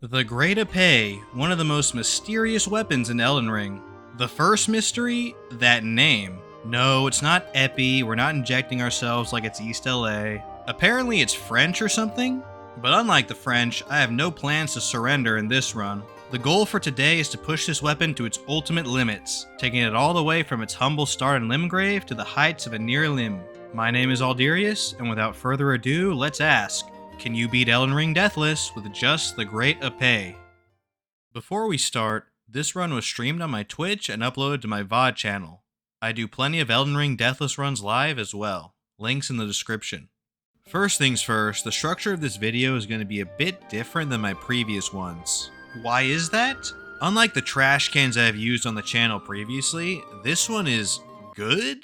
The Great Épée, one of the most mysterious weapons in Elden Ring. The first mystery? That name. No, it's not Épée, we're not injecting ourselves like it's East LA. Apparently it's French or something? But unlike the French, I have no plans to surrender in this run. The goal for today is to push this weapon to its ultimate limits, taking it all the way from its humble start in Limgrave to the heights of Anir Lim. My name is Alderius, and without further ado, let's ask, can you beat Elden Ring Deathless with just the Great Épée? Before we start, this run was streamed on my Twitch and uploaded to my VOD channel. I do plenty of Elden Ring Deathless runs live as well. Links in the description. First things first, the structure of this video is going to be a bit different than my previous ones. Why is that? Unlike the trash cans I have used on the channel previously, this one is good?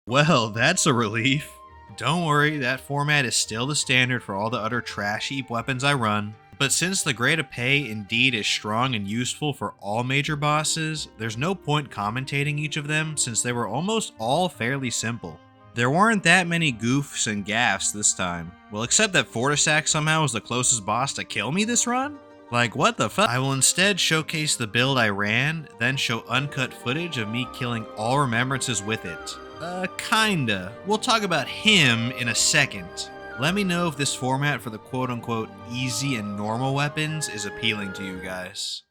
Well, that's a relief. Don't worry, that format is still the standard for all the other trash heap weapons I run. But since the Great Épée indeed is strong and useful for all major bosses, there's no point commentating each of them since they were almost all fairly simple. There weren't that many goofs and gaffes this time. Well, except that Fortissax somehow was the closest boss to kill me this run? Like, what the fuck? I will instead showcase the build I ran, then show uncut footage of me killing all remembrances with it. Kinda. We'll talk about him in a second. Let me know if this format for the quote-unquote easy and normal weapons is appealing to you guys.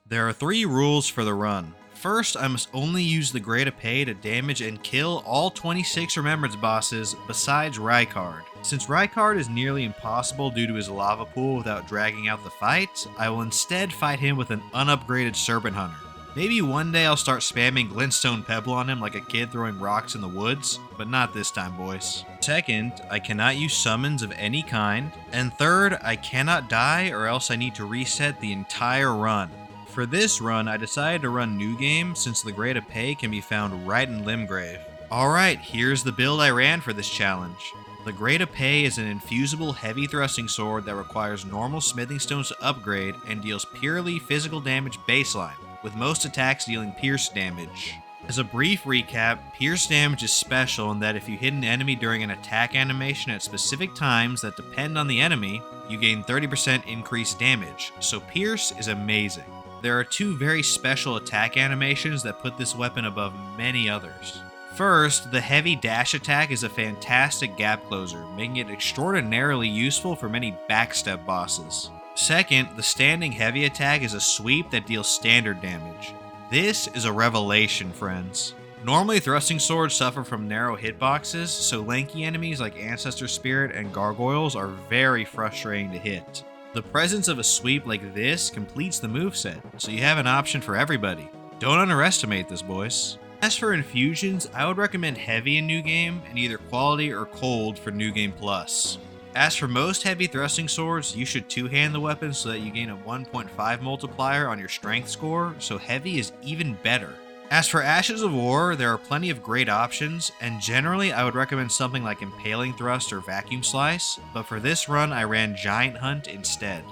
There are 3 rules for the run. First, I must only use the Great Épée to damage and kill all 26 Remembrance bosses besides Rykard. Since Rykard is nearly impossible due to his lava pool without dragging out the fight, I will instead fight him with an unupgraded Serpent-Hunter. Maybe one day I'll start spamming glintstone pebble on him like a kid throwing rocks in the woods, but not this time, boys. Second, I cannot use summons of any kind. And third, I cannot die or else I need to reset the entire run. For this run, I decided to run New Game since the Great Épée can be found right in Limgrave. Alright, here's the build I ran for this challenge. The Great Épée is an infusible heavy thrusting sword that requires normal smithing stones to upgrade and deals purely physical damage baseline, with most attacks dealing pierce damage. As a brief recap, pierce damage is special in that if you hit an enemy during an attack animation at specific times that depend on the enemy, you gain 30% increased damage, so pierce is amazing. There are 2 very special attack animations that put this weapon above many others. First, the heavy dash attack is a fantastic gap closer, making it extraordinarily useful for many backstep bosses. Second, the standing heavy attack is a sweep that deals standard damage. This is a revelation, friends. Normally thrusting swords suffer from narrow hitboxes, so lanky enemies like Ancestor Spirit and Gargoyles are very frustrating to hit. The presence of a sweep like this completes the moveset, so you have an option for everybody. Don't underestimate this, boys. As for infusions, I would recommend heavy in New Game and either quality or cold for New Game Plus. As for most heavy thrusting swords, you should 2-hand the weapon so that you gain a 1.5 multiplier on your strength score, so heavy is even better. As for Ashes of War, there are plenty of great options, and generally I would recommend something like Impaling Thrust or Vacuum Slice, but for this run I ran Giant Hunt instead.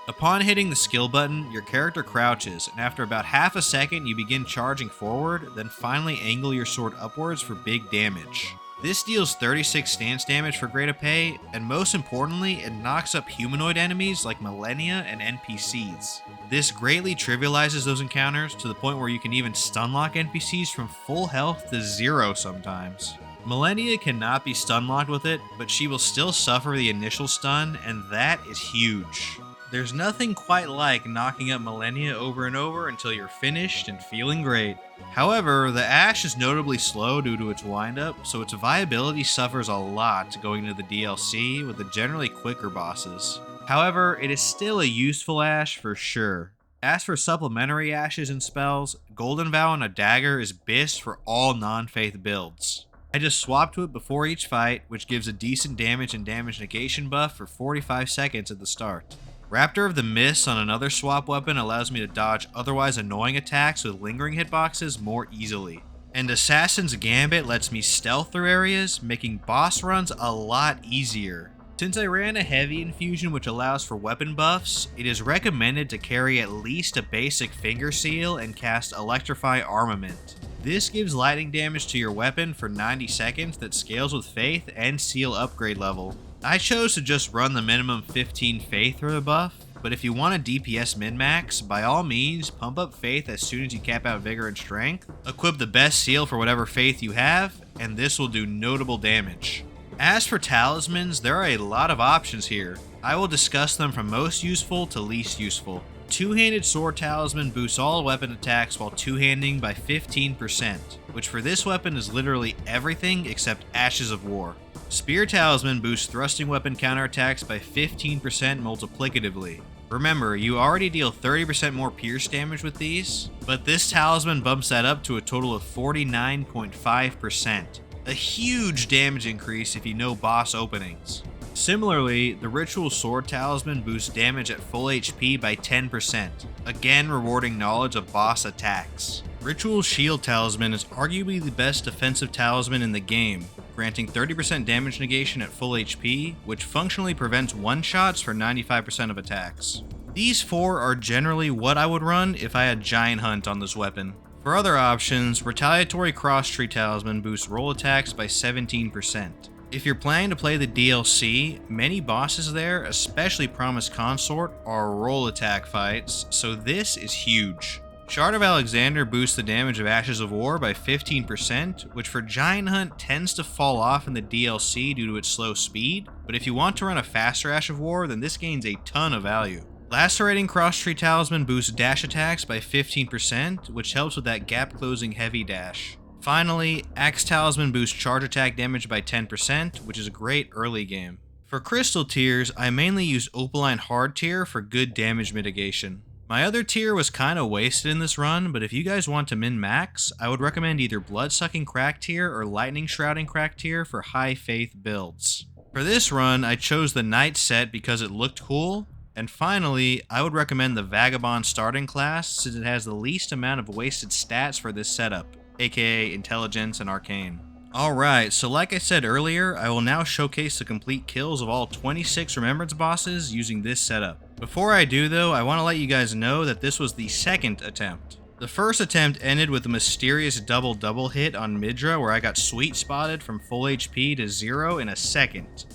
Upon hitting the skill button, your character crouches, and after about half a second you begin charging forward, then finally angle your sword upwards for big damage. This deals 36 stance damage for Great Épée, and most importantly, it knocks up humanoid enemies like Malenia and NPCs. This greatly trivializes those encounters to the point where you can even stunlock NPCs from full health to 0 sometimes. Malenia cannot be stunlocked with it, but she will still suffer the initial stun, and that is huge. There's nothing quite like knocking up Malenia over and over until you're finished and feeling great. However, the Ashe is notably slow due to its windup, so its viability suffers a lot going into the DLC with the generally quicker bosses. However, it is still a useful Ashe for sure. As for supplementary Ashes and spells, Golden Vow on a dagger is BIS for all non-faith builds. I just swapped to it before each fight, which gives a decent damage and damage negation buff for 45 seconds at the start. Raptor of the Mist on another swap weapon allows me to dodge otherwise annoying attacks with lingering hitboxes more easily. And Assassin's Gambit lets me stealth through areas, making boss runs a lot easier. Since I ran a heavy infusion which allows for weapon buffs, it is recommended to carry at least a basic finger seal and cast Electrify Armament. This gives lightning damage to your weapon for 90 seconds that scales with faith and seal upgrade level. I chose to just run the minimum 15 Faith for the buff, but if you want a DPS min-max, by all means, pump up Faith as soon as you cap out Vigor and Strength, equip the best seal for whatever Faith you have, and this will do notable damage. As for talismans, there are a lot of options here. I will discuss them from most useful to least useful. Two-handed sword talisman boosts all weapon attacks while two-handing by 15%, which for this weapon is literally everything except Ashes of War. Spear talisman boosts thrusting weapon counterattacks by 15% multiplicatively. Remember, you already deal 30% more pierce damage with these, but this talisman bumps that up to a total of 49.5%. A huge damage increase if you know boss openings. Similarly, the Ritual Sword Talisman boosts damage at full HP by 10%, again rewarding knowledge of boss attacks. Ritual Shield Talisman is arguably the best defensive talisman in the game, granting 30% damage negation at full HP, which functionally prevents one-shots for 95% of attacks. These four are generally what I would run if I had Giant Hunt on this weapon. For other options, Retaliatory Cross Tree Talisman boosts roll attacks by 17%. If you're planning to play the DLC, many bosses there, especially Promised Consort, are roll attack fights, so this is huge. Shard of Alexander boosts the damage of Ashes of War by 15%, which for Giant Hunt tends to fall off in the DLC due to its slow speed, but if you want to run a faster Ash of War, then this gains a ton of value. Lacerating Cross Tree Talisman boosts dash attacks by 15%, which helps with that gap-closing heavy dash. Finally, Axe Talisman boosts charge attack damage by 10%, which is a great early game. For crystal tiers, I mainly used Opaline Hard tier for good damage mitigation. My other tier was kinda wasted in this run, but if you guys want to min-max, I would recommend either Bloodsucking Crack tier or Lightning Shrouding Crack tier for high faith builds. For this run, I chose the Knight set because it looked cool, and finally, I would recommend the Vagabond starting class since it has the least amount of wasted stats for this setup, aka Intelligence and Arcane. Alright, so like I said earlier, I will now showcase the complete kills of all 26 Remembrance bosses using this setup. Before I do though, I want to let you guys know that this was the second attempt. The first attempt ended with a mysterious double hit on Midra where I got sweet spotted from full HP to 0 in a second.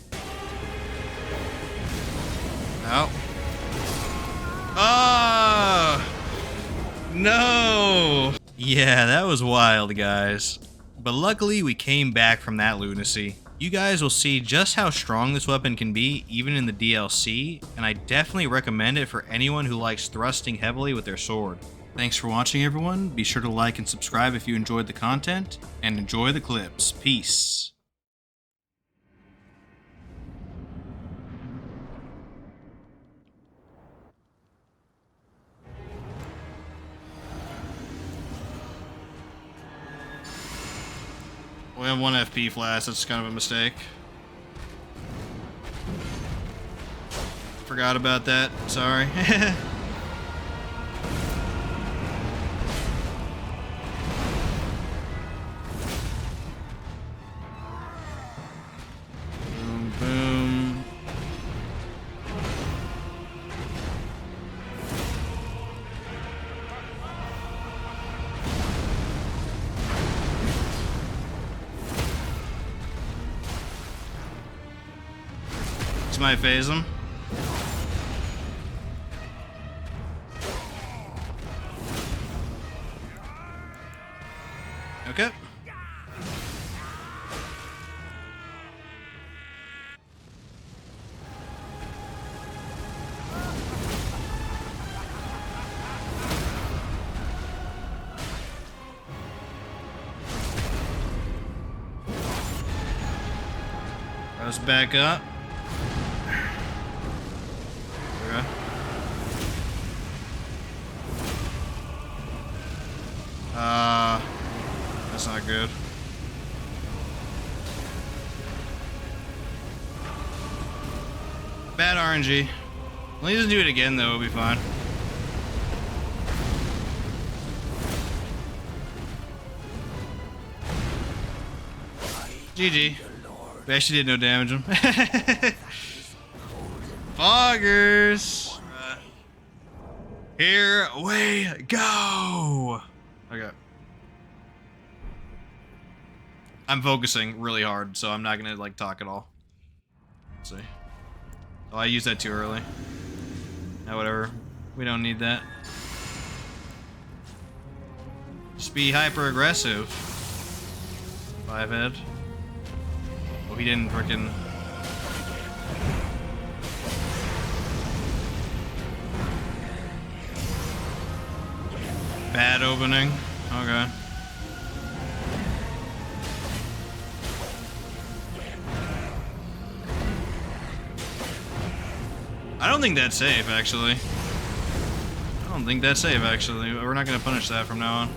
Oh. Oh! No! Yeah, that was wild, guys. But luckily, we came back from that lunacy. You guys will see just how strong this weapon can be, even in the DLC, and I definitely recommend it for anyone who likes thrusting heavily with their sword. Thanks for watching, everyone. Be sure to like and subscribe if you enjoyed the content, and enjoy the clips. Peace. We have 1 FP flash, that's kind of a mistake. Forgot about that, sorry. Boom, boom. Might phase him. Okay. Let's back up. That's not good. Bad RNG. Well, he doesn't do it again, though. It'll be fine. GG. We actually did no damage him. Foggers. Here we go. Okay. I'm focusing really hard, so I'm not gonna like talk at all. Let's see. Oh, I used that too early. Now, whatever. We don't need that. Just be hyper aggressive. 5 head. Oh, he didn't frickin'. Bad opening. Okay. I don't think that's safe, actually. I don't think that's safe, actually. We're not gonna punish that from now on.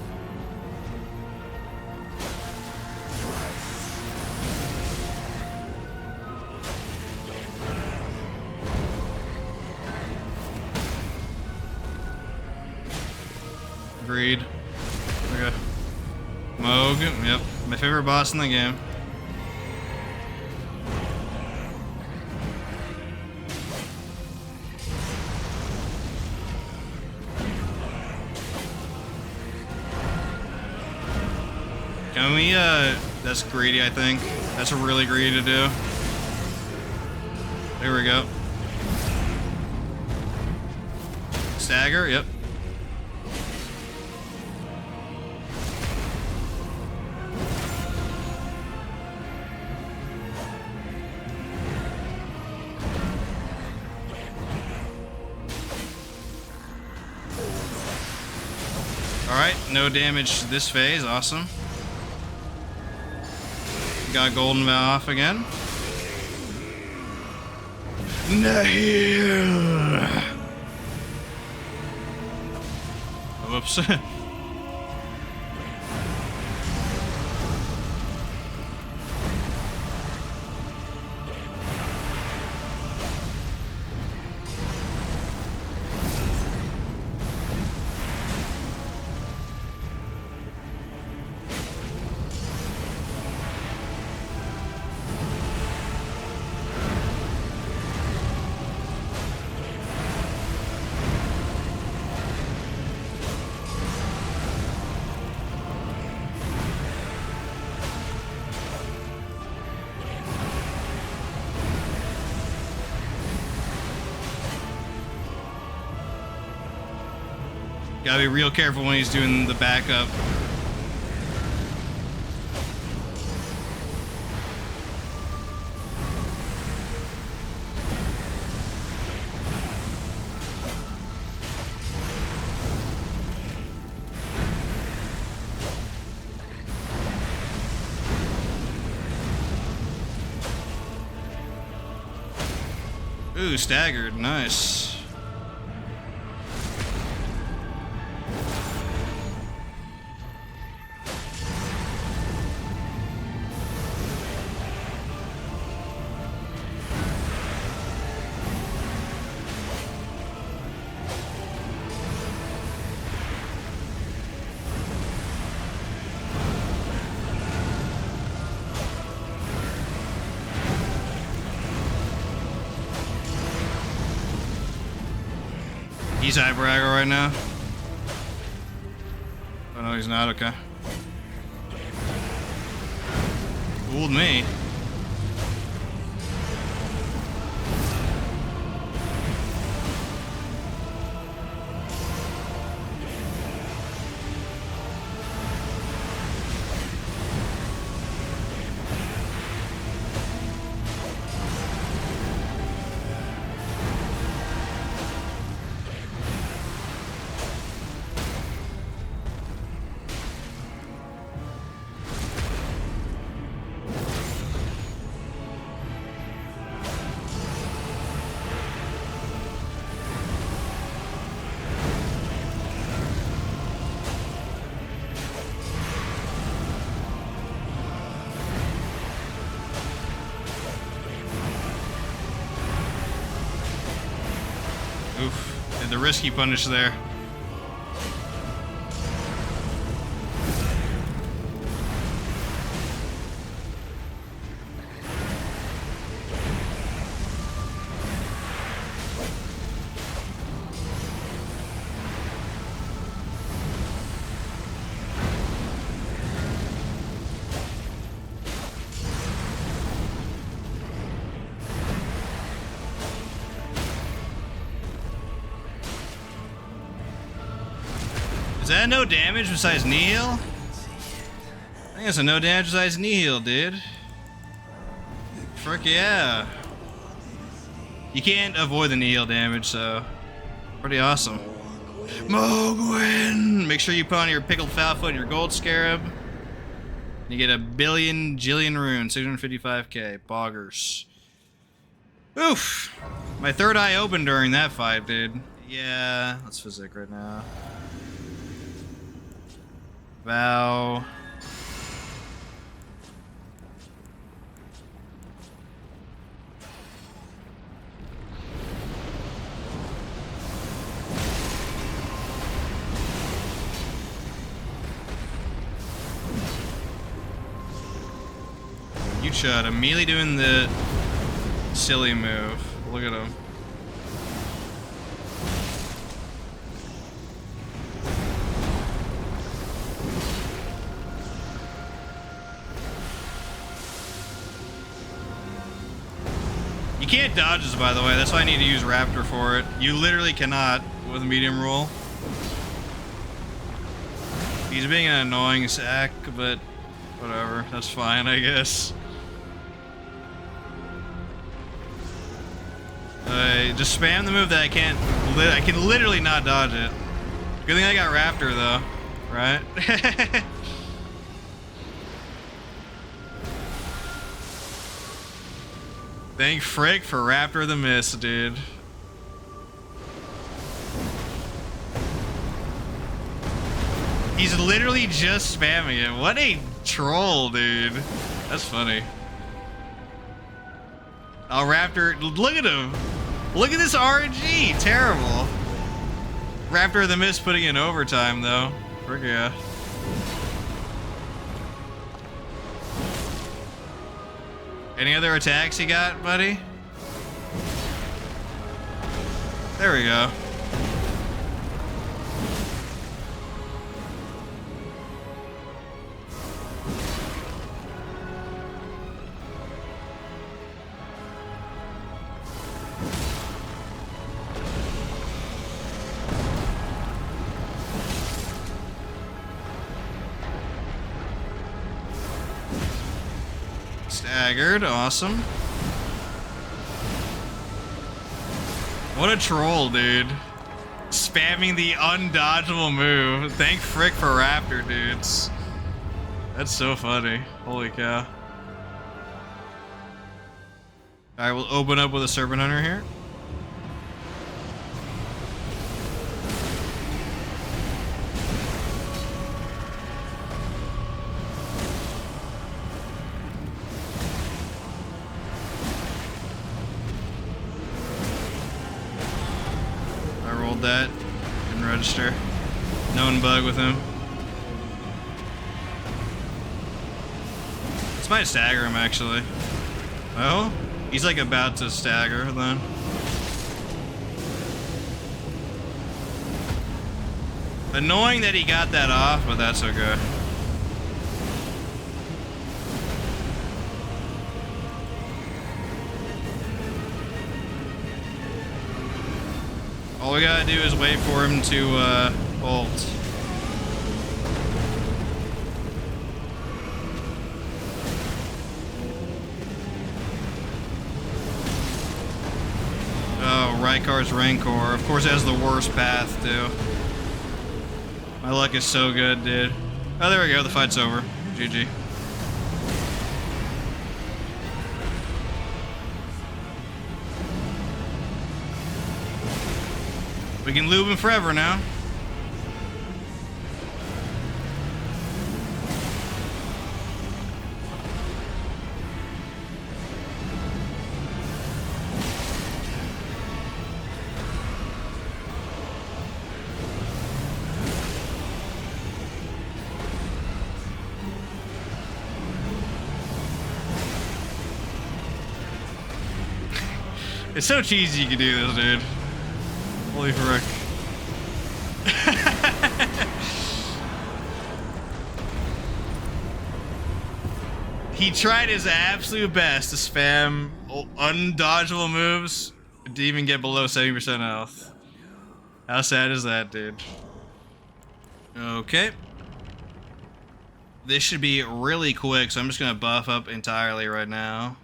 Agreed. Okay. Mohg, yep. My favorite boss in the game. Can we, that's greedy, I think. That's really greedy to do. There we go. Stagger, yep. Alright, no damage this phase, awesome. Got Golden Vow off again. Nahir! Whoops. Gotta be real careful when he's doing the backup. Ooh, staggered, nice. He's hyper aggro right now. Oh no, he's not, okay. Fooled me. Oof, did the risky punish there. Is that no damage besides knee heal? I think that's a no damage besides knee heal, dude. Frick yeah. You can't avoid the knee heal damage, so pretty awesome. Mohg win! Make sure you put on your pickled foul and your gold scarab. You get a billion jillion runes, 655k. Boggers. Oof! My third eye opened during that fight, dude. Yeah, let's physic right now. Vow. You chud, immediately doing the silly move. Look at him. You can't dodge this, by the way. That's why I need to use Raptor for it. You literally cannot with medium roll. He's being an annoying sack, but whatever. That's fine, I guess. Just spam the move that I can't. I can literally not dodge it. Good thing I got Raptor though, right? Thank Frick for Raptor the Mist, dude. He's literally just spamming it. What a troll, dude. That's funny. Oh, Raptor, look at him. Look at this RNG, terrible. Raptor the Mist putting in overtime though. Frick yeah. Any other attacks you got, buddy? There we go. Staggered, awesome. What a troll, dude. Spamming the undodgeable move. Thank Frick for Raptor, dudes. That's so funny. Holy cow. Alright, we'll open up with a Serpent-Hunter here. That and register. Known bug with him. This might stagger him actually. Oh, he's like about to stagger then. Annoying that he got that off, but that's okay. All we gotta do is wait for him to ult. Oh, Rykard's Rancor. Of course it has the worst path, too. My luck is so good, dude. Oh, there we go. The fight's over. GG. We can lube him forever now. It's so cheesy you can do this, dude. Holy frick. He tried his absolute best to spam undodgeable moves to even get below 70% health. How sad is that, dude? Okay. This should be really quick, so I'm just gonna buff up entirely right now.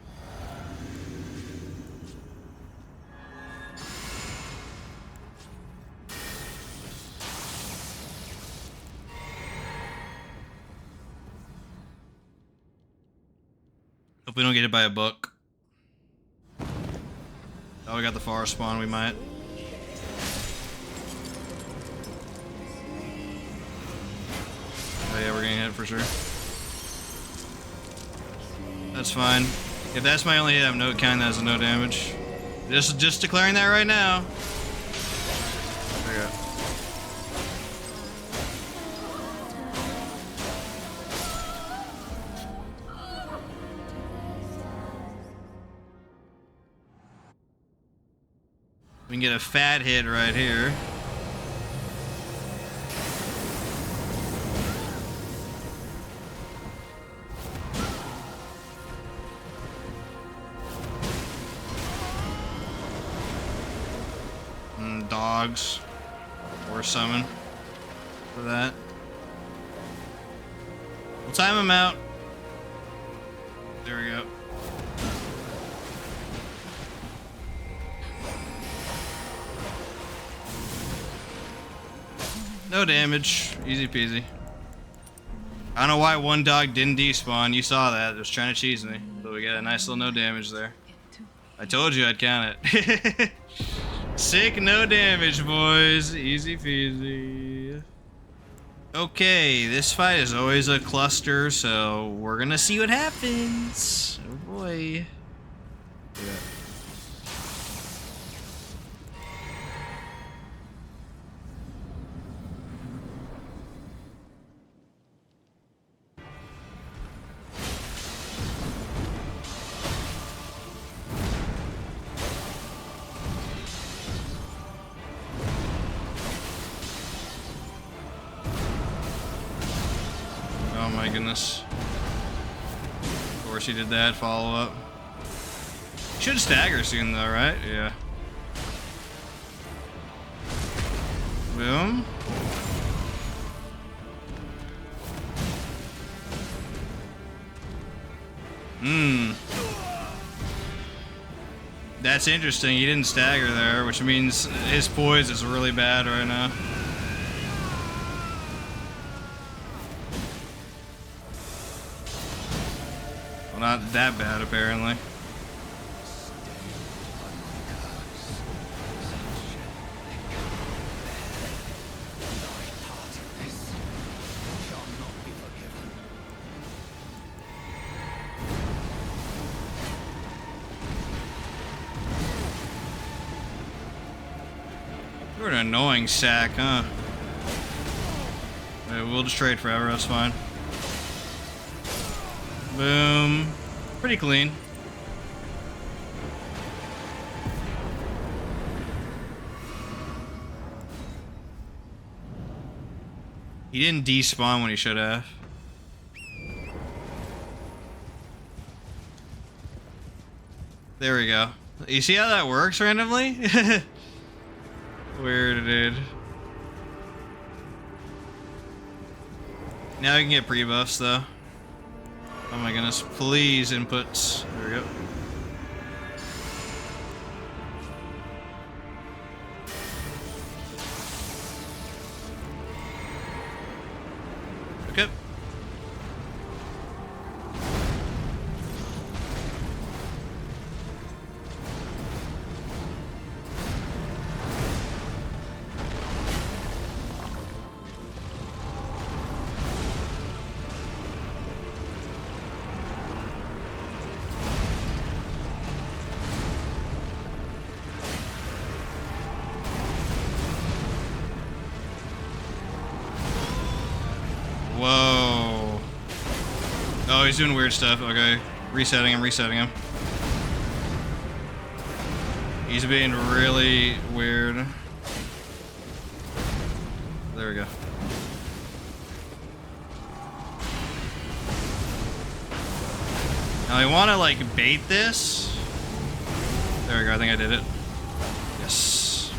Hope we don't get hit by a book. Oh, we got the forest spawn, we might. Oh yeah, we're getting hit for sure. That's fine. If that's my only hit, I'm no counting that as a no damage. Just declaring that right now. There we go. We can get a fat hit right here. Dogs. Or summon for that. We'll time him out. There we go. No damage. Easy peasy. I don't know why one dog didn't despawn. You saw that. It was trying to cheese me. But we got a nice little no damage there. I told you I'd count it. Sick no damage, boys. Easy peasy. Okay, this fight is always a cluster, so we're gonna see what happens. Oh boy. Yeah. Oh my goodness. Of course he did that follow up. Should stagger soon though, right? Yeah. Boom. That's interesting. He didn't stagger there, which means his poise is really bad right now. Well, not that bad, apparently. You're an annoying sack, huh? We'll just trade forever, that's fine. Boom. Pretty clean. He didn't despawn when he should have. There we go. You see how that works randomly? Weird, dude. Now we can get pre-buffs though. Oh my goodness, please inputs. There we go. Okay. Whoa. Oh, he's doing weird stuff. Okay. Resetting him. He's being really weird. There we go. Now I want to like bait this. There we go. I think I did it. Yes.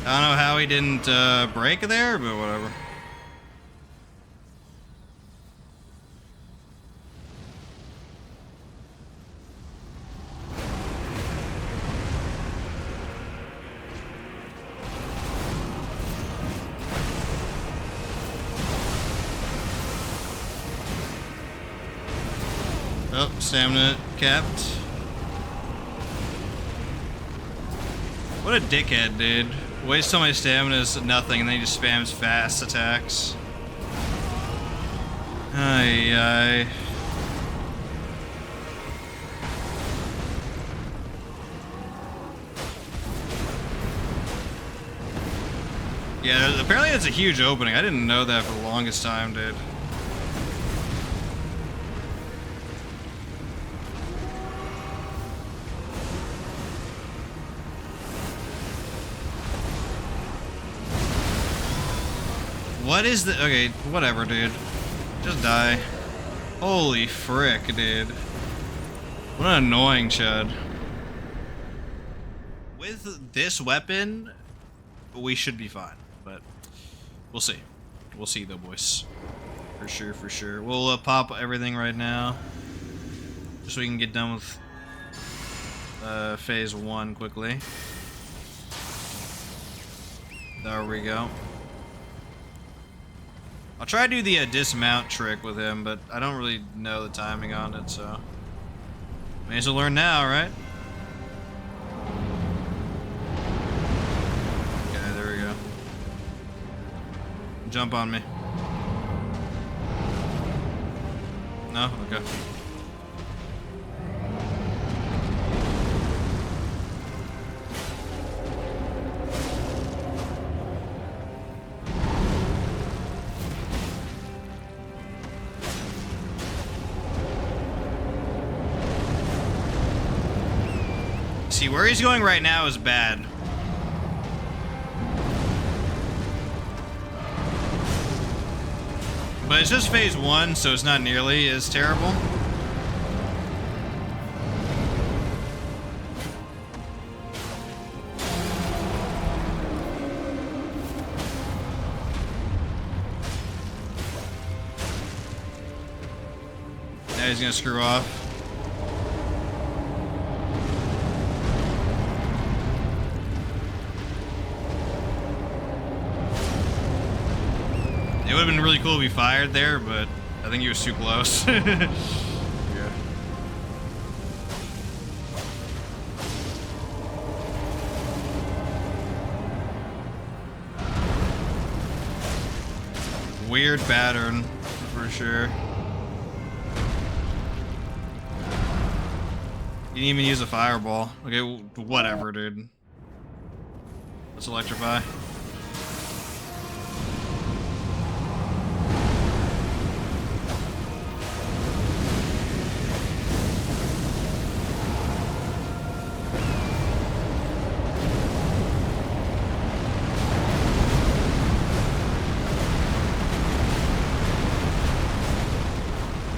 I don't know how he didn't break there, but whatever. Oh, stamina capped. What a dickhead, dude. Wastes all my stamina is nothing, and then he just spams fast attacks. Ay, ay. Yeah, apparently it's a huge opening. I didn't know that for the longest time, dude. What is the... Okay, whatever, dude. Just die. Holy frick, dude. What an annoying chud. With this weapon, we should be fine, but we'll see. We'll see, though, boys. For sure, for sure. We'll pop everything right now, just so we can get done with phase 1 quickly. There we go. I'll try to do the dismount trick with him, but I don't really know the timing on it, so may as well learn now, right? Okay, there we go. Jump on me. No? Okay. See, where he's going right now is bad. But it's just phase 1, so it's not nearly as terrible. Now he's gonna screw off. It would have been really cool if he fired there, but I think he was too close. Yeah. Weird pattern, for sure. You didn't even use a fireball. Okay, whatever, dude. Let's electrify.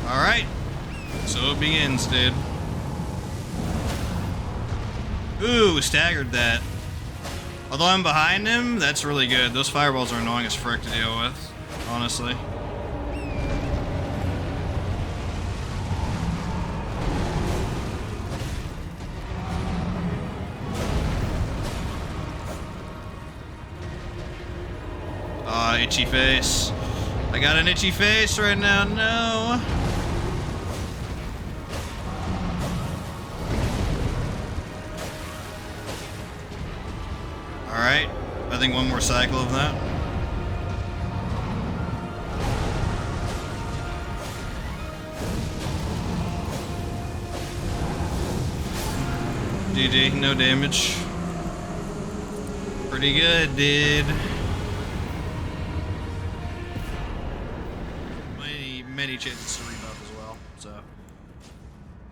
Alright, so it begins, dude. Ooh, staggered that. Although I'm behind him, that's really good. Those fireballs are annoying as frick to deal with, honestly. Ah, itchy face. I got an itchy face right now, no. Alright, I think one more cycle of that. GG, no damage. Pretty good, dude. Many chances to rebuff as well, so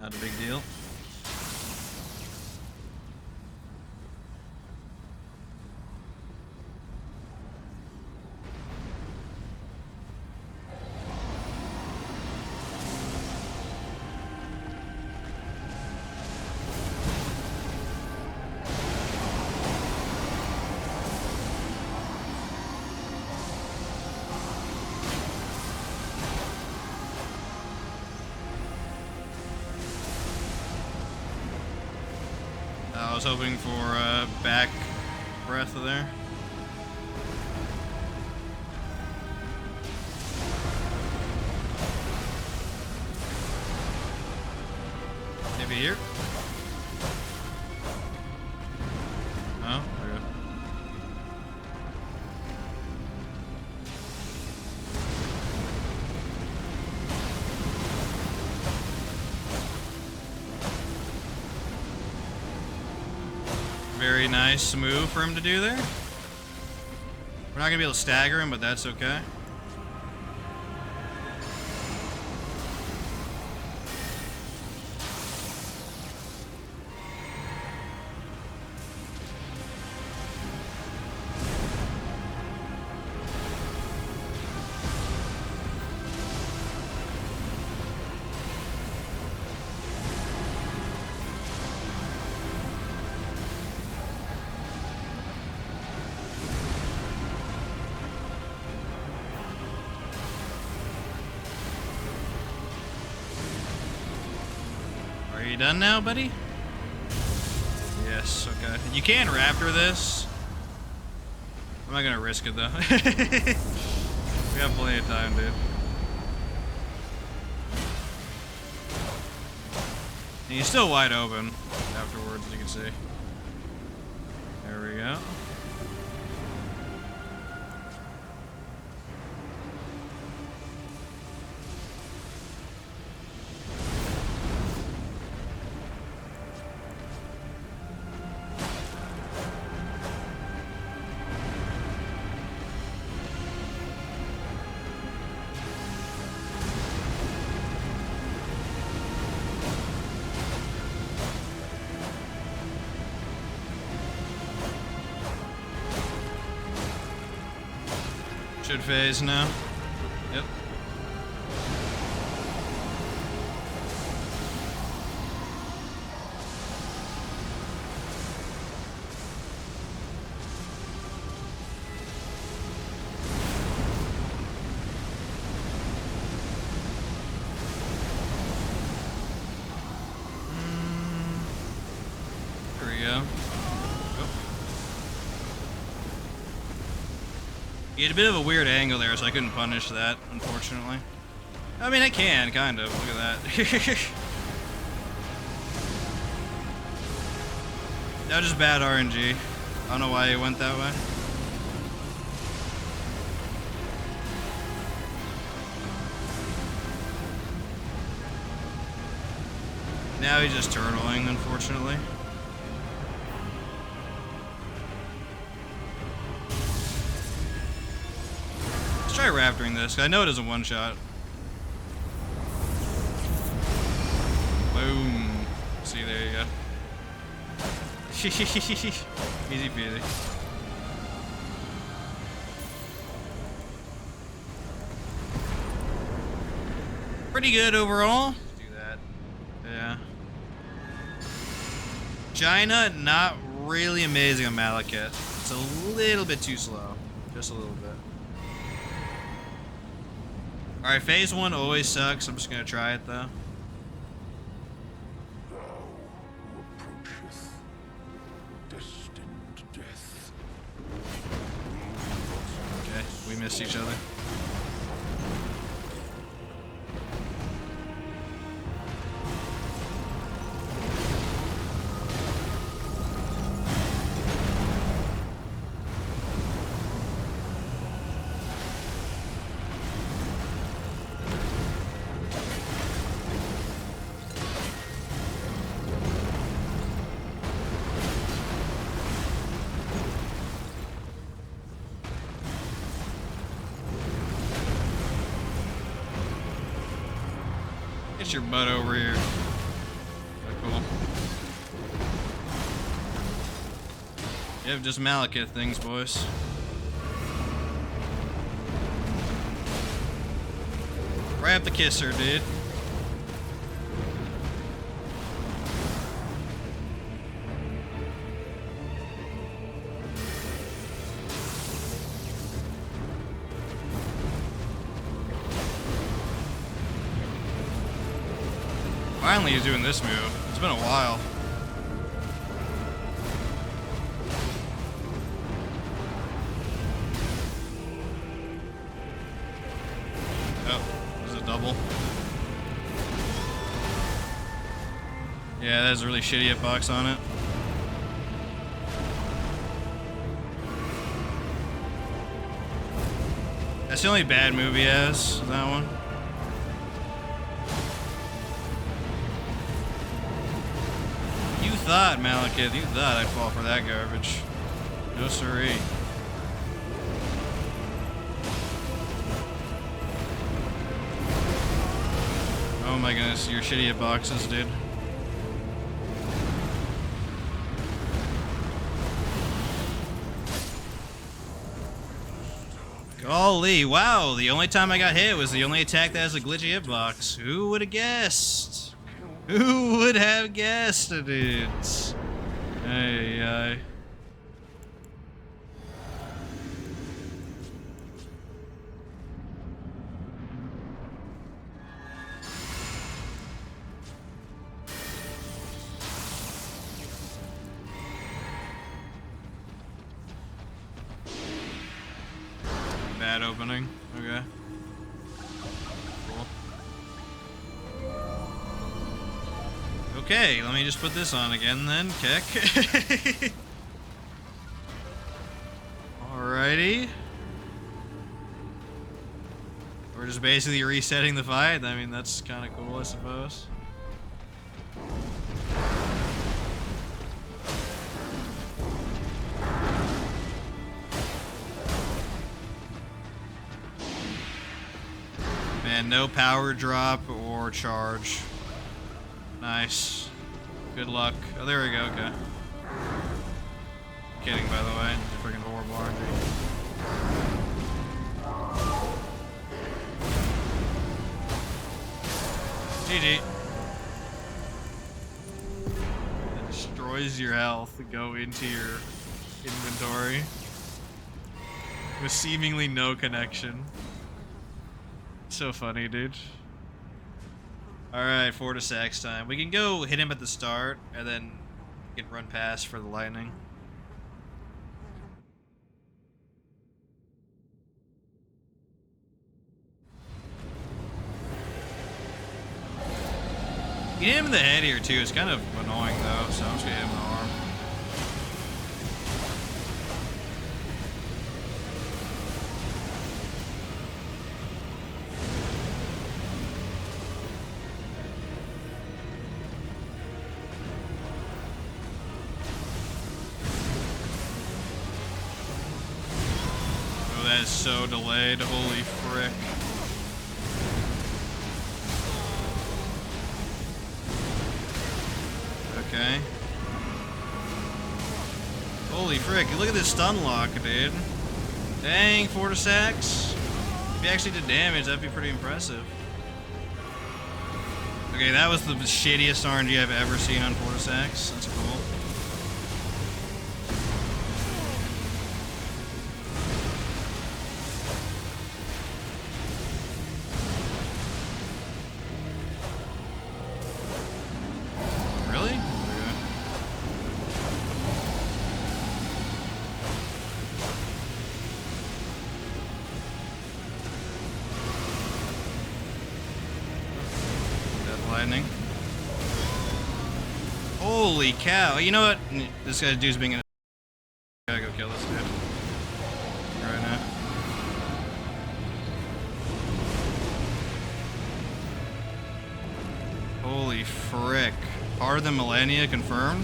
not a big deal. was hoping for back breath there. Maybe here? Oh, there we go. Very nice move for him to do there. We're not gonna be able to stagger him, but that's okay. Are you done now, buddy? Yes, okay. You can raptor this. I'm not gonna risk it though. We have plenty of time, dude. And he's still wide open afterwards, as you can see. There we go. Should phase now. Yep. There we go. You had a bit of a weird angle there, so I couldn't punish that, unfortunately. I mean, I can, kind of. Look at that. That was just bad RNG. I don't know why it went that way. Now he's just turtling, unfortunately. Try raptoring this, 'cause I know it is a one-shot. Boom. See, there you go. Easy peasy. Pretty good overall. Let's do that. Yeah. Jaina, not really amazing on Maliketh. It's a little bit too slow. Just a little bit. Alright, phase 1 always sucks. I'm just gonna try it though. Thou who approacheth, destined to death. Okay, we missed each other. Get your butt over here. Cool. Yep, just Maliketh things, boys. Right up the kisser, dude. Finally he's doing this move. It's been a while. double. Yeah, that has a really shitty hitbox on it. That's the only bad move he has, that one. You thought, Maliketh, you thought I'd fall for that garbage. No siree. Oh my goodness, your shitty hitboxes, dude. Golly, wow, the only time I got hit was the only attack that has a glitchy hitbox. Who would have guessed? Who would have guessed it, dudes? Hey, bad opening. Okay. Cool. Okay, let me just put this on again then. Kick. Alrighty. We're just basically resetting the fight. I mean, that's kind of cool, I suppose. Man, no power drop or charge. Nice. Good luck. Oh, there we go. Okay. Kidding, by the way. Freaking horrible RNG. GG. It destroys your health to go into your inventory with seemingly no connection. So funny, dude. Alright, Fortissax time. We can go hit him at the start, and then we can run past for the lightning. You hit him in the head here, too. It's kind of annoying, though, so I'm just gonna hit him in the arm. That is so delayed, holy frick. Okay. Holy frick, look at this stun lock, dude. Dang, Fortissax. If he actually did damage, that'd be pretty impressive. Okay, that was the shittiest RNG I've ever seen on Fortissax. That's cool. Lightning. Holy cow. You know what? This guy's dude's being a... Gotta go kill this dude. Right now. Holy frick. Harder than Malenia confirmed?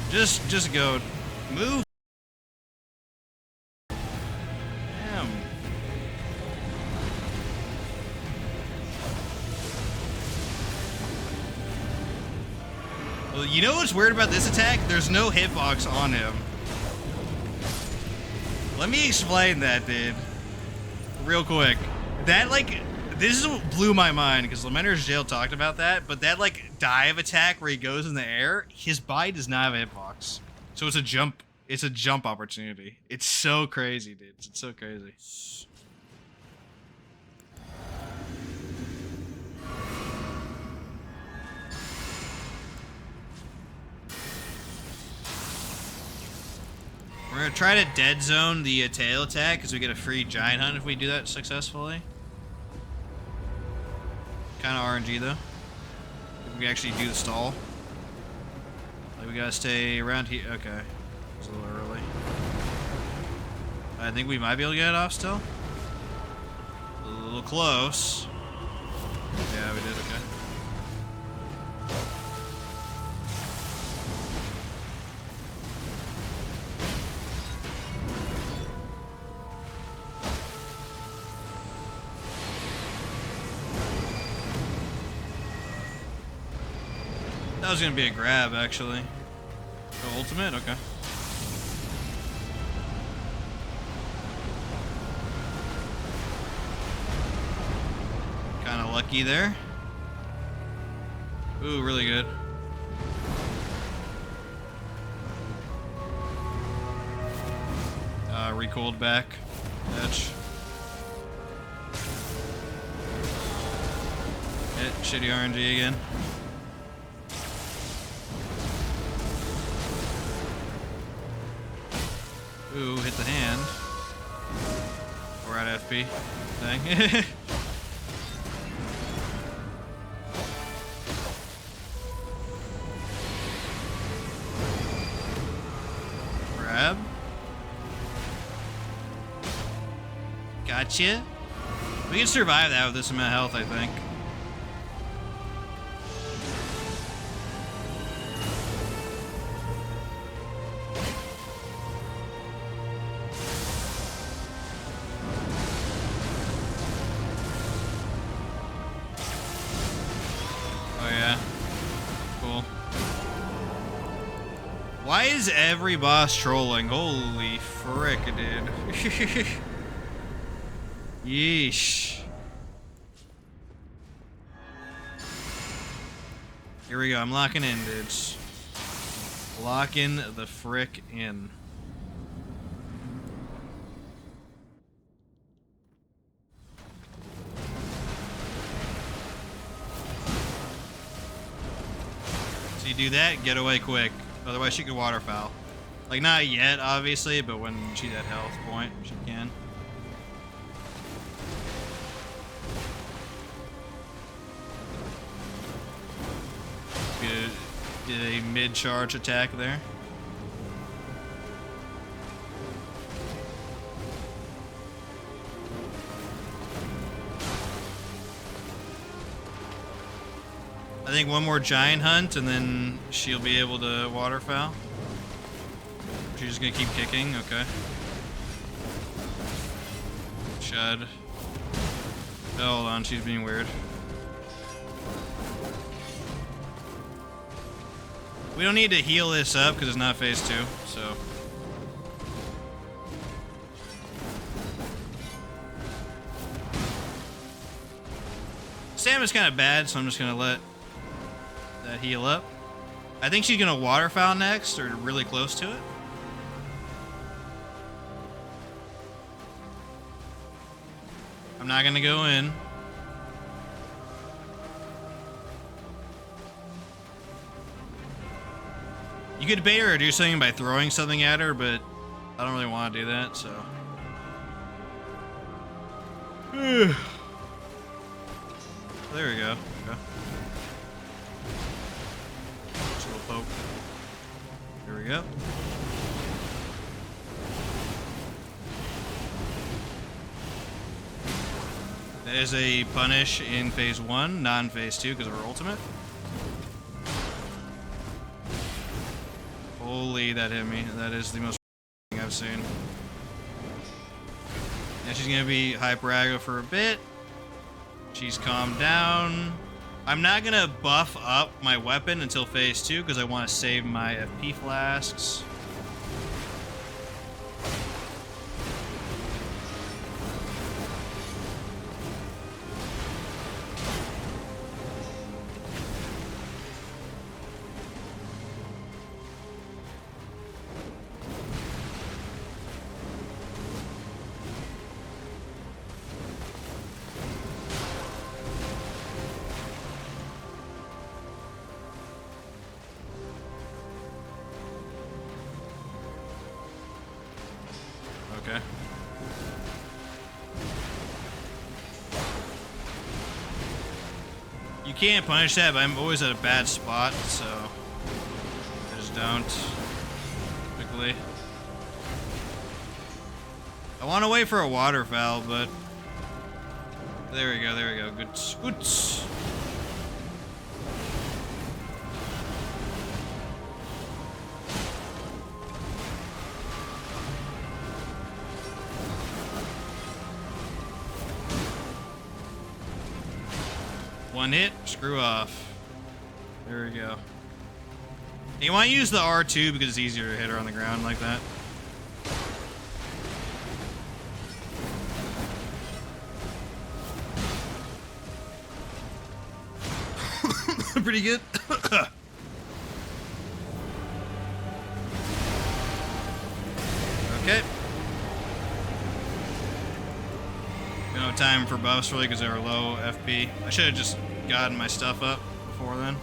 Just go. Move. You know what's weird about this attack? There's no hitbox on him. Let me explain that, dude. Real quick. That, like, this is what blew my mind, because Lamenter's Jail talked about that, but that, like, dive attack where he goes in the air, his body does not have a hitbox. So it's a jump opportunity. It's so crazy, dude. It's so crazy. We're gonna try to dead zone the tail attack because we get a free giant hunt if we do that successfully. Kind of RNG though. If we actually do the stall. Like we gotta stay around here. Okay. It's a little early. I think we might be able to get it off still. A little close. Yeah, we did, okay. That was gonna be a grab, actually. Oh, ultimate? Okay. Kinda lucky there. Ooh, really good. Recoiled back. Edge. Hit. Shitty RNG again. Ooh, hit the hand. We're at FP. Dang. Grab. Gotcha. We can survive that with this amount of health, I think. Why is every boss trolling? Holy frick, dude. Yeesh. Here we go. I'm locking in, dudes. Locking the frick in. So you do that, get away quick. Otherwise, she could waterfowl. Like, not yet, obviously, but when she's at health point, she can. Get a mid-charge attack there. I think one more giant hunt and then she'll be able to waterfowl. She's just gonna keep kicking, okay. Shud. Oh, hold on, she's being weird. We don't need to heal this up because it's not phase 2, so. Stamina's kind of bad, so I'm just gonna let that heal up. I think she's gonna waterfowl next, or really close to it. I'm not gonna go in. You could bait her or do something by throwing something at her, but I don't really want to do that, so. There we go. Okay. Just a little poke. There we go. That is a punish in phase 1, not in phase 2 because of her ultimate. Holy, that hit me. That is the most thing I've seen. And she's gonna be hyper aggro for a bit. She's calmed down. I'm not gonna buff up my weapon until phase 2 because I want to save my FP flasks. Okay. You can't punish that, but I'm always at a bad spot, so I just don't. Quickly. I want to wait for a waterfowl, but there we go, there we go. Good. Good. One hit, screw off. There we go. You want to use the R2 because it's easier to hit her on the ground like that. Pretty good. Okay. We don't have time for buffs really because they were low FP. I should have just gotten my stuff up before then.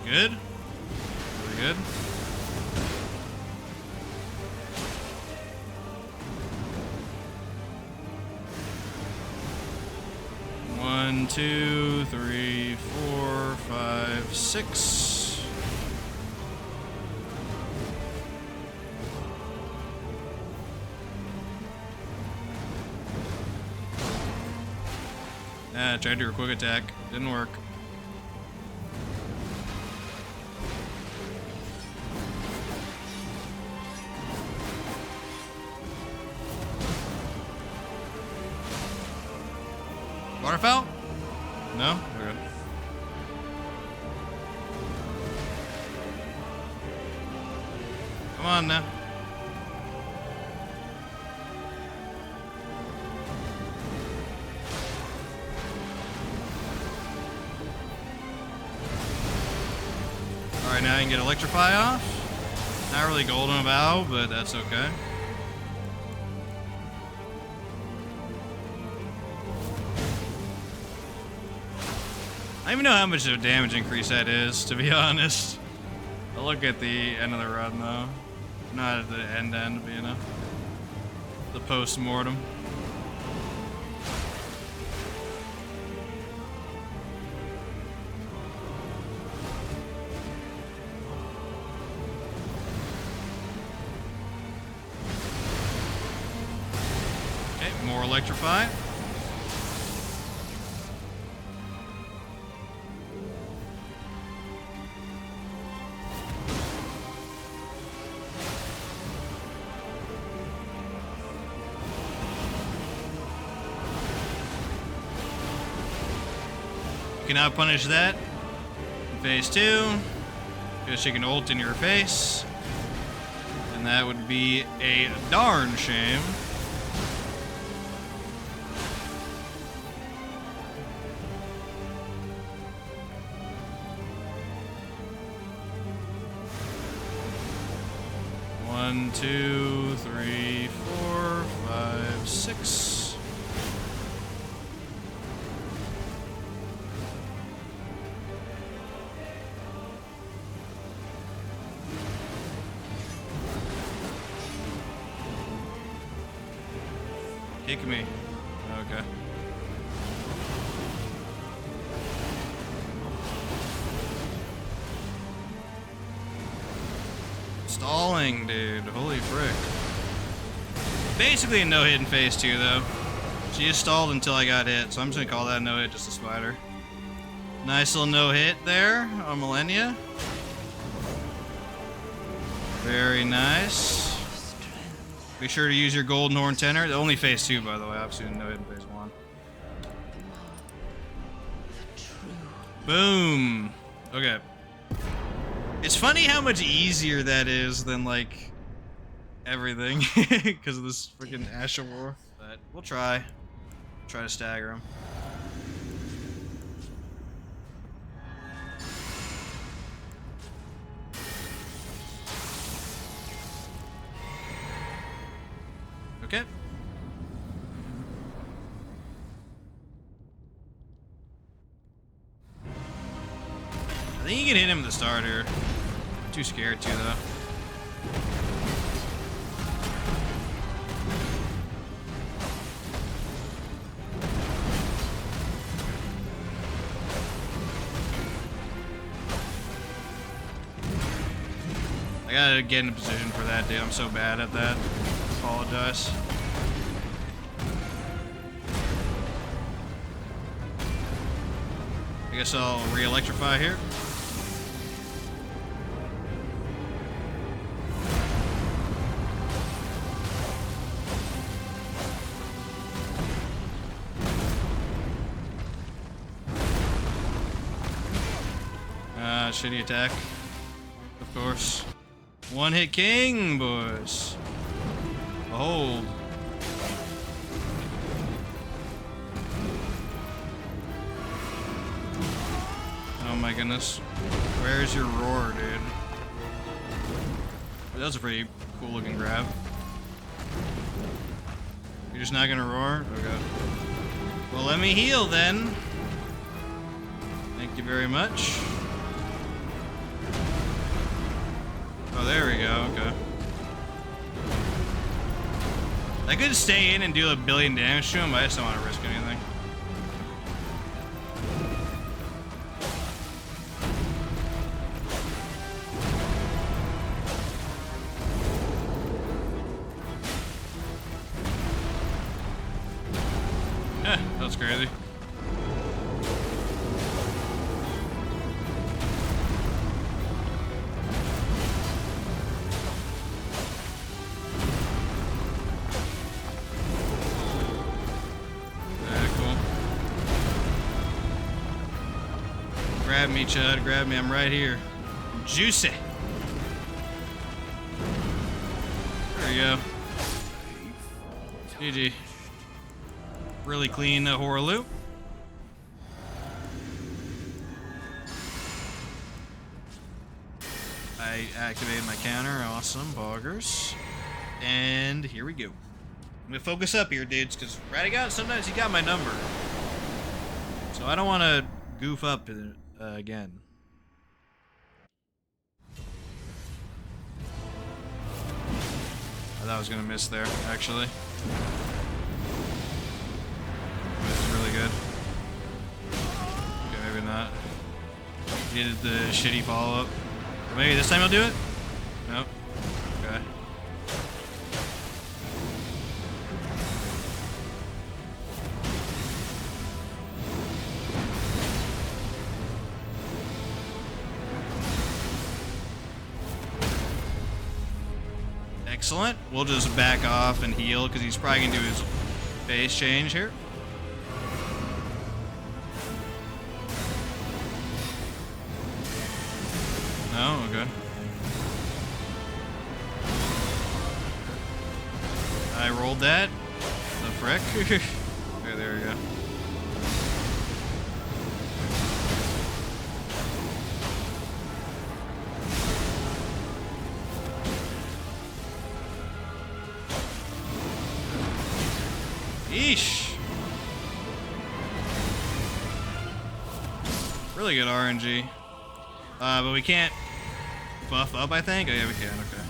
Good. Really good. One, two, three, 4, 5, 6. Ah, tried to do a quick attack. Didn't work. Waterfowl? No? We're good. Come on now. Alright, now you can get Electrify off. Not really golden about, but that's okay. I don't even know how much of a damage increase that is, to be honest. I'll look at the end of the run, though. Not at the end, but you know. The post-mortem. Okay, more Electrify. You can now punish that in phase 2, because she can ult in your face, and that would be a darn shame. One, 2, 3, 4, 5, 6. Kick me. Okay. Stalling, dude. Holy frick. Basically a no-hit in phase 2, though. She just stalled until I got hit, so I'm just gonna call that a no-hit, just a spider. Nice little no-hit there on Malenia. Very nice. Be sure to use your Golden Horn Tenor. Only phase 2, by the way. Obviously, no hit in phase 1. Boom. Okay. It's funny how much easier that is than, like, everything. Because of this freaking Asher War. But we'll try. Try to stagger him. Okay. I think you can hit him at the start here. I'm too scared to, though. I gotta get in a position for that, dude. I'm so bad at that. Apologize. I guess I'll re-electrify here. Shitty attack. Of course. One hit king, boys. Behold. Oh my goodness. Where's your roar, dude? That was a pretty cool looking grab. You're just not gonna roar? Okay. Well, let me heal then. Thank you very much. Oh, there we go. Okay. I could stay in and do a billion damage to him, but I just don't want to risk anything. That was crazy. Grab me, Chud. Grab me. I'm right here. I'm juicy. There we go. GG. Really clean horror loop. I activated my counter. Awesome. Boggers. And here we go. I'm gonna focus up here, dudes, because Radahn, sometimes he got my number. So I don't want to goof up again. I thought I was gonna miss there, actually. This is really good. Okay, maybe not. Needed the shitty follow-up. Maybe this time I'll do it? Nope. Okay. Excellent. We'll just back off and heal because he's probably gonna do his phase change here. No? Okay. I rolled that. The frick? Okay, there we go. Yeesh. Really good RNG. But we can't buff up, I think? Oh, yeah, we can. Okay.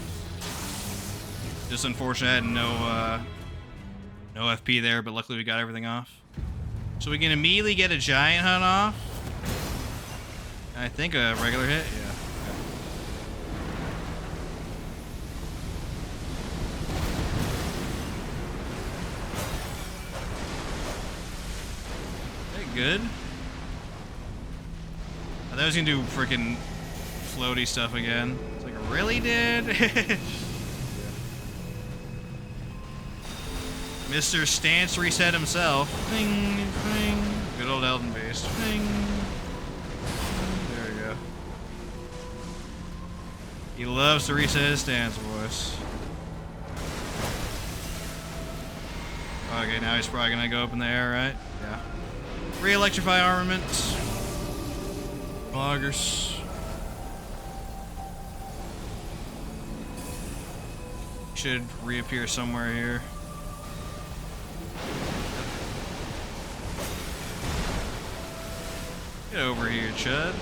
Just unfortunate I had no FP there, but luckily we got everything off. So we can immediately get a giant hunt off. I think a regular hit. Yeah. Good. I thought I was gonna do freaking floaty stuff again. It's like, really, dude? Mr. Stance reset himself. Ding, ding. Good old Elden Beast. Ding. There we go. He loves to reset his stance, boys. Okay, now he's probably gonna go up in the air, right? Yeah. Re-electrify armament. Boggers. Should reappear somewhere here. Get over here, Chud.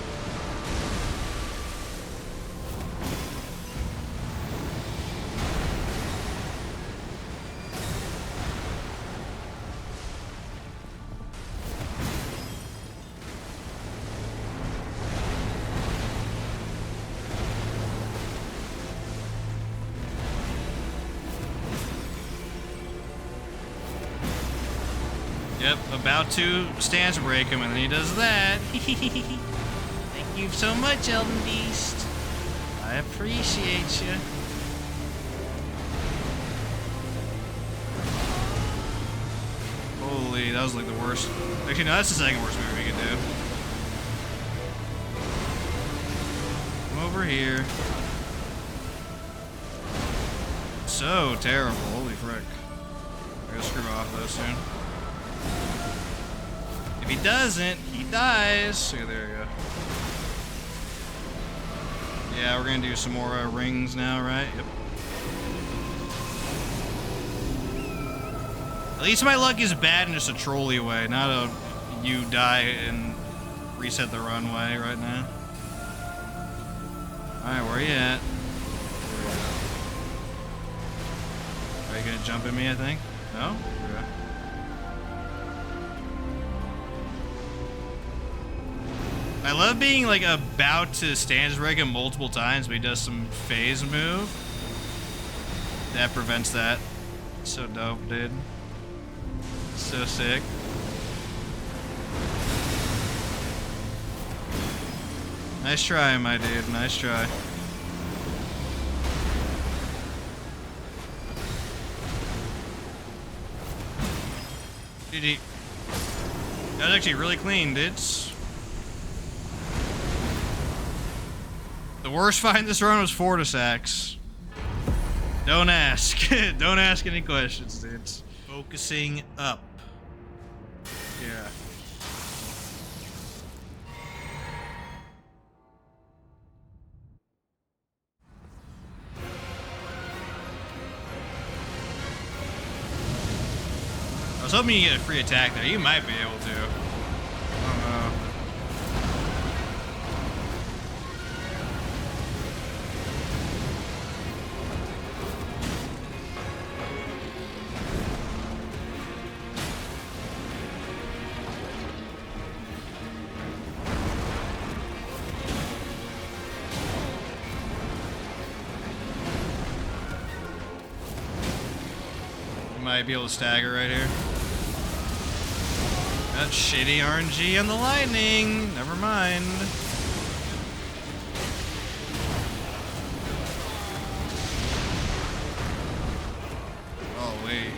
Yep, about to stance break him, and then he does that. Thank you so much, Elden Beast. I appreciate you. Holy, that was like the worst. Actually, no, that's the second worst move we could do. Come over here. So terrible. Holy frick. I gotta screw off though soon. If he doesn't, he dies. Okay, there we go. Yeah, we're gonna do some more rings now, right? Yep. At least my luck is bad in just a trolley way, not a you die and reset the runway right now. Alright, where are you at? Are you gonna jump at me, I think? No? Okay. I love being like about to stance break him multiple times, but he does some phase move that prevents that. So dope, dude. So sick. Nice try, my dude. Nice try. GG. That was actually really clean, dudes. The worst fight in this run was Fortissax. Don't ask. Don't ask any questions, dudes. Focusing up. Yeah. I was hoping you get a free attack there. You might be able to. I don't know. Might be able to stagger right here. That shitty RNG on the lightning. Never mind. Oh wait.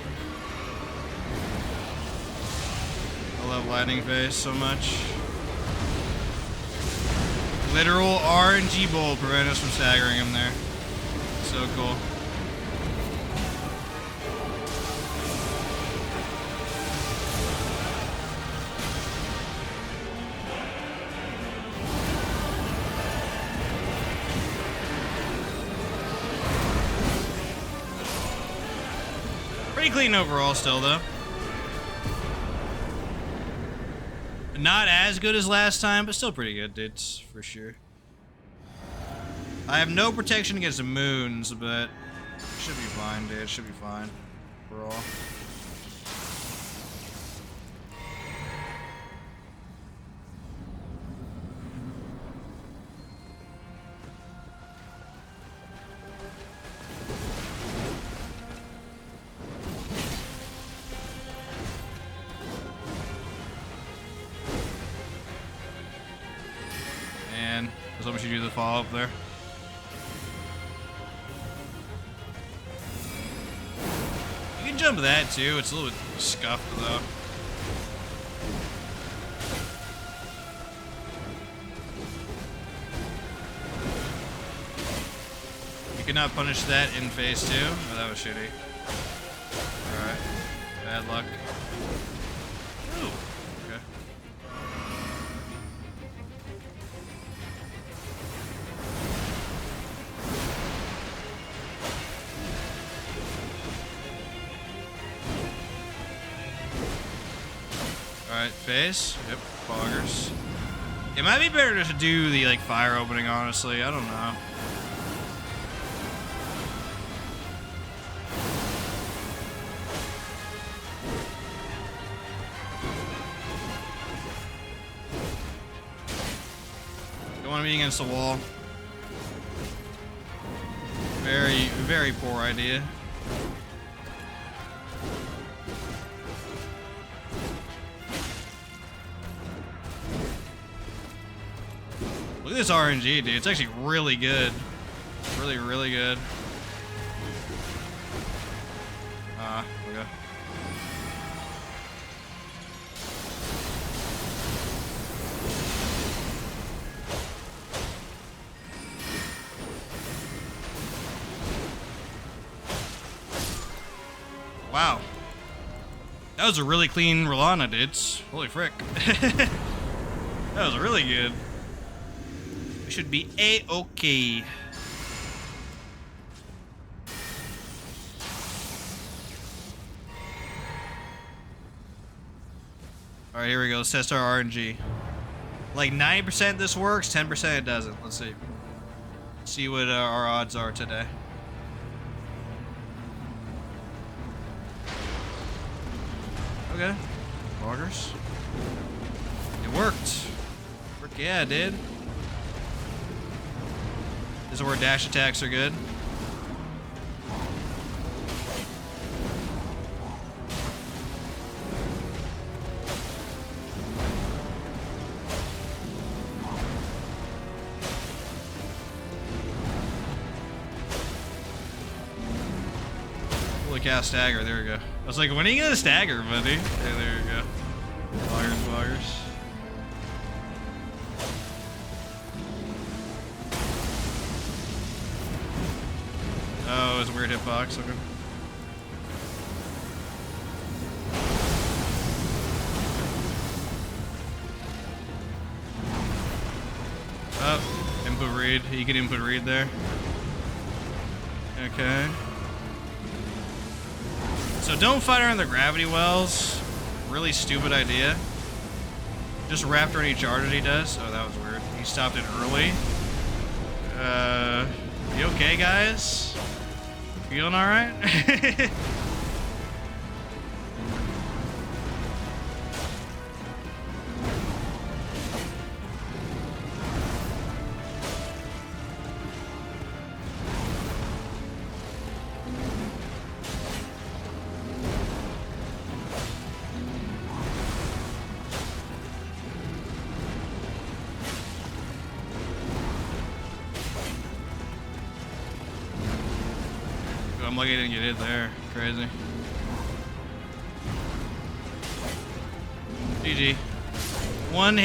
I love lightning phase so much. Literal RNG bolt prevent us from staggering him there. So cool. Pretty clean overall still, though. Not as good as last time, but still pretty good, dudes, for sure. I have no protection against the moons, but should be fine, dude. Should be fine overall. As long as you do the follow-up there. You can jump that too, it's a little bit scuffed though. You could not punish that in phase 2? Oh, that was shitty. Alright. Bad luck. Ooh. Okay. Alright, phase. Yep, boggers. It might be better to do the like fire opening, honestly. I don't know. Don't want to be against the wall. Very, very poor idea. Look at this RNG, dude. It's actually really good. Really, really good. Okay. Wow. That was a really clean Rellana, dudes. Holy frick. That was really good. We should be A-okay. Alright, here we go. Let's test our RNG. Like 90% this works, 10% it doesn't. Let's see. See what our odds are today. Okay. Loggers. It worked. Frick yeah, it did. This is where dash attacks are good. Holy cow, stagger. There we go. I was like, when are you gonna stagger, buddy? There we go. Loggers. Oh, it's a weird hitbox. Okay. Oh, input read. You can input read there. Okay. So don't fight around the gravity wells. Really stupid idea. Just Raptor any charge that he does. Oh, that was weird. He stopped it early. You okay, guys? Feeling alright? I'm lucky I didn't get hit there. Crazy. GG. One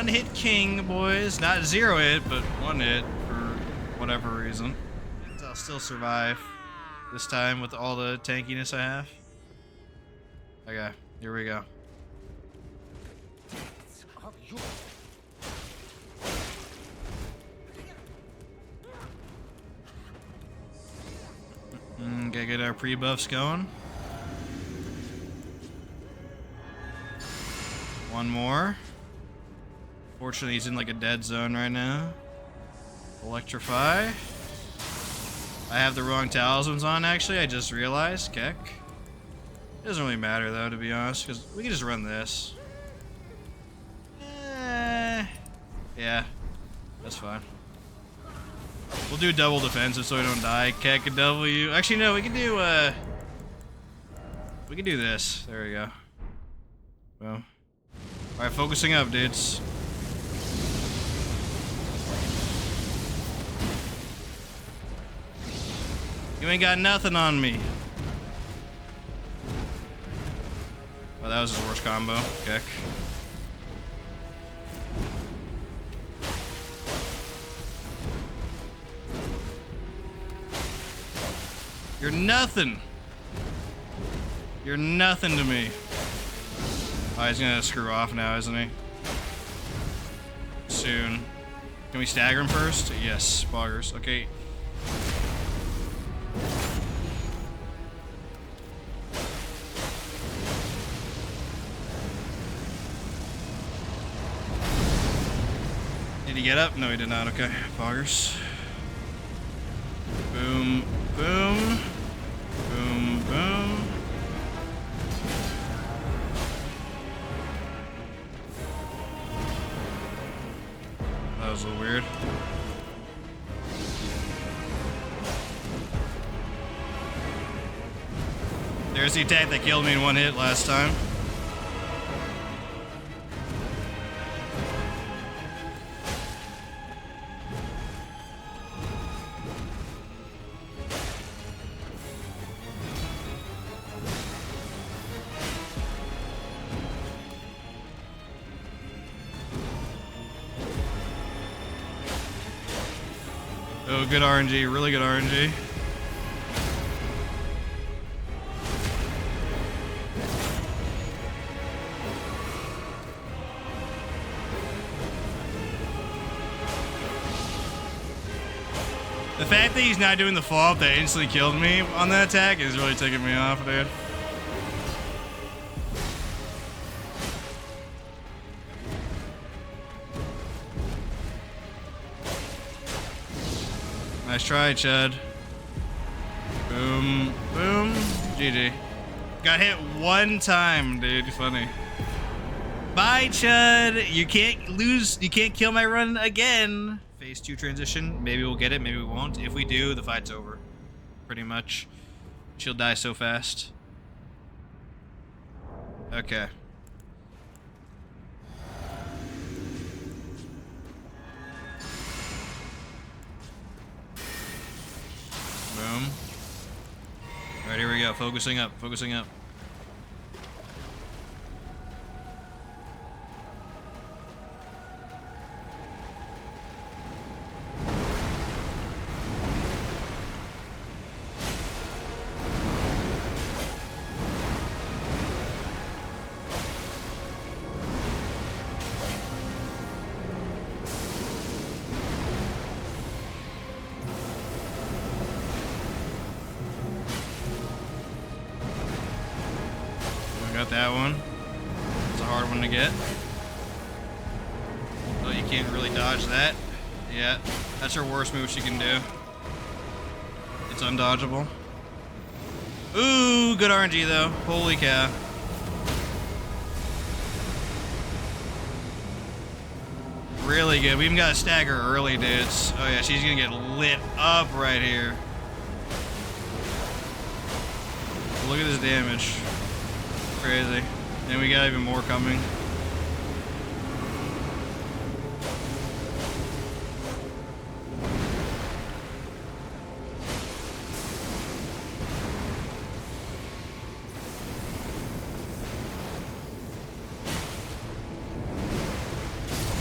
hit king, boys. Not 0 hit, but 1 hit for whatever reason. I'll still survive this time with all the tankiness I have. Okay, here we go. Okay, get our pre-buffs going. One more. Fortunately, he's in like a dead zone right now. Electrify. I have the wrong talismans on, actually. I just realized. Keck. It doesn't really matter, though, to be honest, because we can just run this. Yeah. That's fine. We'll do double defensive so we don't die. Keck and W. Actually, no, we can do this. There we go. Well. Alright, focusing up, dudes. You ain't got nothing on me. Oh, that was his worst combo. Keck. You're nothing. You're nothing to me. Oh, he's gonna screw off now, isn't he? Soon. Can we stagger him first? Yes, boggers. Okay. Did he get up? No, he did not. Okay, boggers. Boom, boom. Boom, boom. That was a little weird. There's the attack that killed me in one hit last time. Oh, good RNG, really good RNG. The fact that he's not doing the follow-up that instantly killed me on that attack is really taking me off, dude. Nice try, Chud. Boom, boom, GG. Got hit one time, dude. Funny. Bye, Chud. You can't lose. You can't kill my run again. Phase 2 transition. Maybe we'll get it. Maybe we won't. If we do, the fight's over. Pretty much. She'll die so fast. Okay. Boom. Alright, here we go. Focusing up. Focusing up. Got that one. It's a hard one to get. Oh, you can't really dodge that. Yeah, that's her worst move she can do. It's undodgeable. Ooh, good RNG though. Holy cow. Really good. We even got a stagger early, dudes. Oh yeah, she's gonna get lit up right here. Look at this damage. Crazy. And we got even more coming.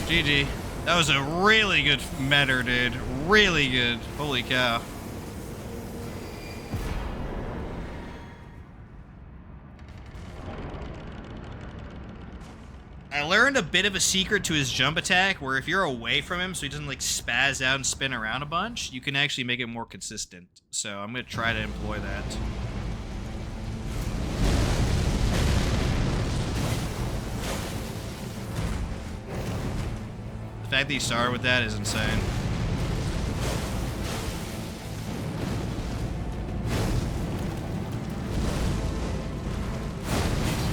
GG. That was a really good Metyr, dude. Really good. Holy cow. I learned a bit of a secret to his jump attack where if you're away from him so he doesn't like spaz out and spin around a bunch, you can actually make it more consistent. So I'm going to try to employ that. The fact that he started with that is insane.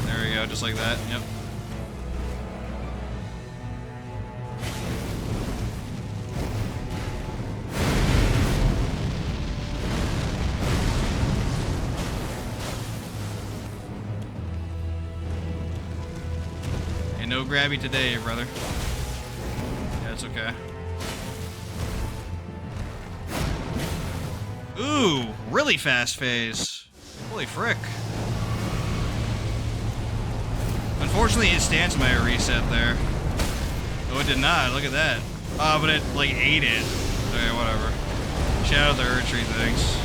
There we go, just like that. Yep. No grabby today, brother. Yeah, it's okay. Ooh, really fast phase. Holy frick. Unfortunately, it stands by a reset there. Oh, it did not. Look at that. Oh, but it, like, ate it. Okay, whatever. Shout out the Erdtree, thanks.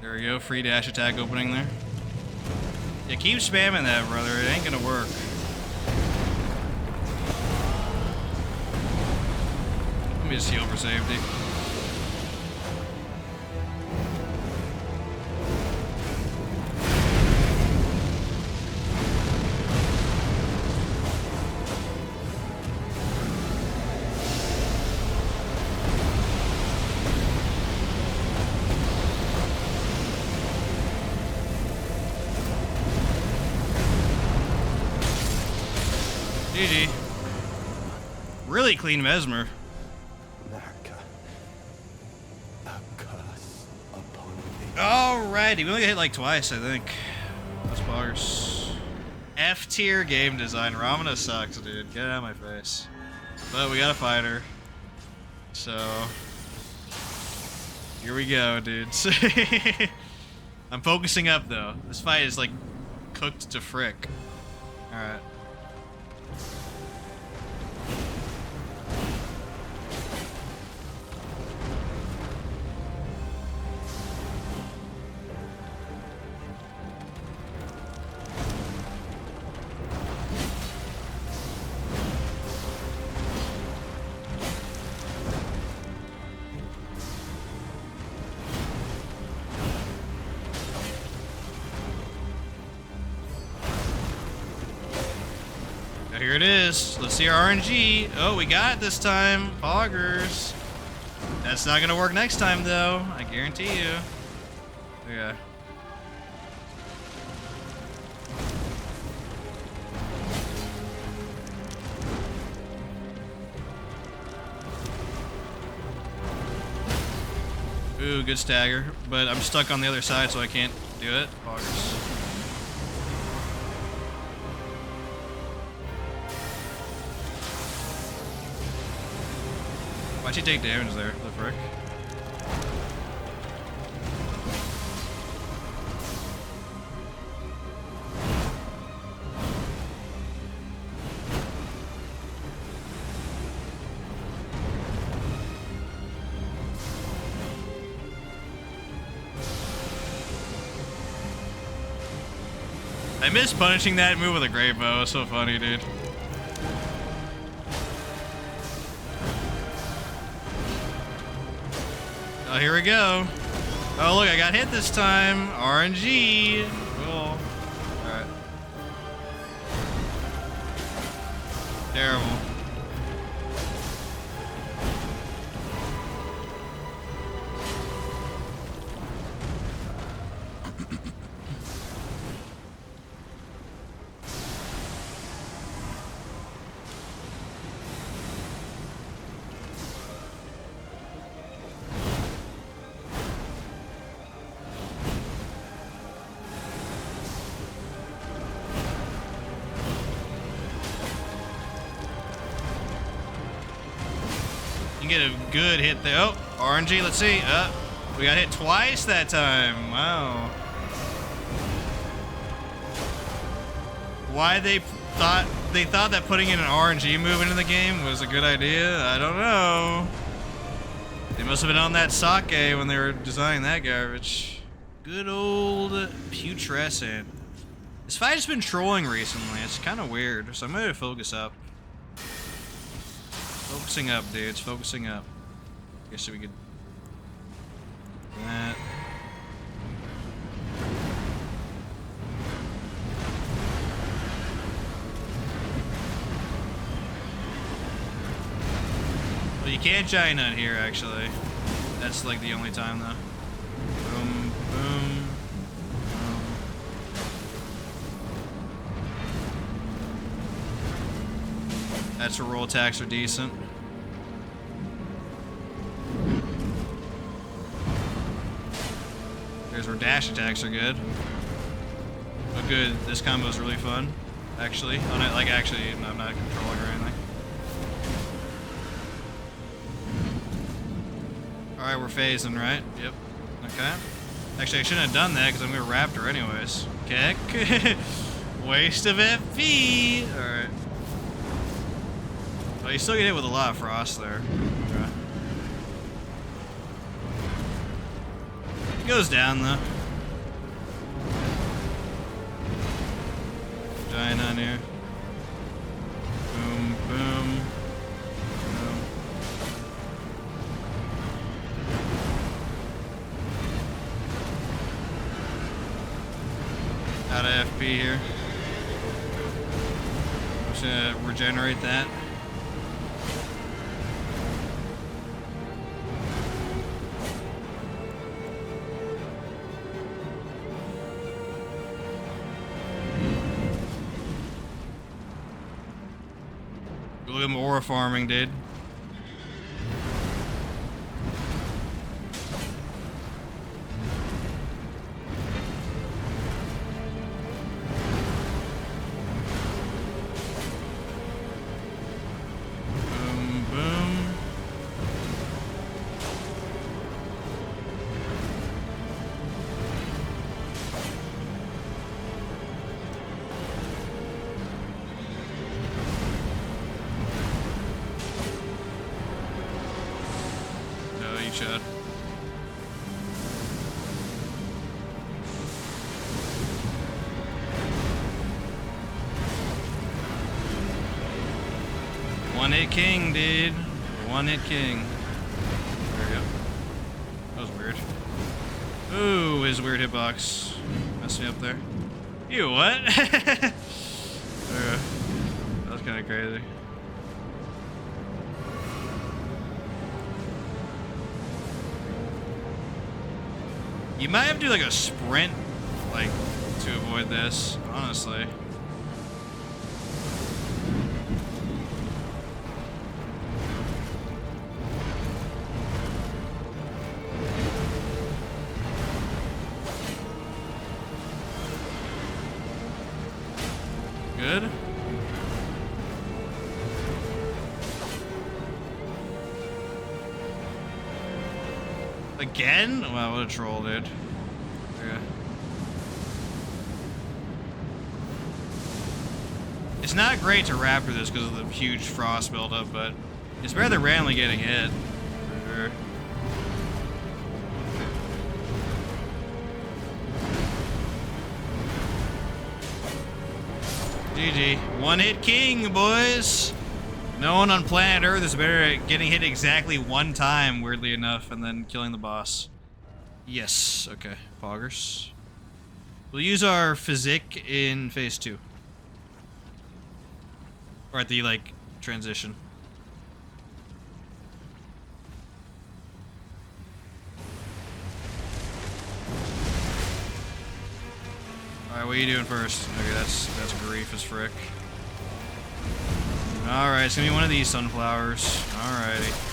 There we go, free dash attack opening there. Yeah, keep spamming that, brother. It ain't gonna work. Let me just heal for safety. GG. Really clean Mesmer. Naka, a curse upon thee. Alrighty, we only got hit like twice, I think. That's buggers. F tier game design. Ramana sucks, dude. Get out of my face. But we got a fighter. So here we go, dudes. I'm focusing up though. This fight is like cooked to frick. Alright. Here it is. Let's see our RNG. Oh, we got it this time. Poggers. That's not gonna work next time though. I guarantee you. Yeah. Ooh, good stagger. But I'm stuck on the other side, so I can't do it. Poggers. Why'd you take damage there, the frick? I miss punishing that move with a great bow. It's so funny, dude. Oh, here we go. Oh, look, I got hit this time. RNG. Cool. Alright. Terrible. Get a good hit there. Oh, RNG, let's see. We got hit twice that time. Wow. Why they thought that putting in an RNG move into the game was a good idea, I don't know. They must have been on that sake when they were designing that garbage. Good old Putrescent. This fight has been trolling recently. It's kind of weird, so I'm going to focus up. Focusing up, dudes. Focusing up. Guess we could do that. Well, you can't giant nut here, actually. That's like the only time, though. Boom, boom, boom. That's where roll attacks are decent. Here's where dash attacks are good. But good, this combo is really fun, actually. Like, actually, I'm not controlling or anything. Alright, we're phasing, right? Yep. Okay. Actually, I shouldn't have done that because I'm going to Raptor anyways. Kick. Waste of FP. Alright. Oh, you still get hit with a lot of frost there. Okay. It goes down though. Giant on here. Boom, boom. Boom. Out of FP here. I'm just gonna regenerate that. Look at him aura farming, dude. Boom, boom. Should. One-hit king, dude. One-hit king. There we go. That was weird. Ooh, his weird hitbox messed me up there. Ew, what? That was kind of crazy. You might have to do like a sprint, like, to avoid this, honestly. Good. Again? Wow, what a troll, dude. Yeah. It's not great to raptor this because of the huge frost buildup, but it's better than randomly getting hit. For sure. GG. One-hit king, boys! No one on planet Earth is better at getting hit exactly one time, weirdly enough, and then killing the boss. Yes, okay. Poggers. We'll use our physique in phase 2. Or at the, like, transition. Alright, what are you doing first? Okay, that's grief as frick. Alright, it's gonna be one of these sunflowers. Alrighty.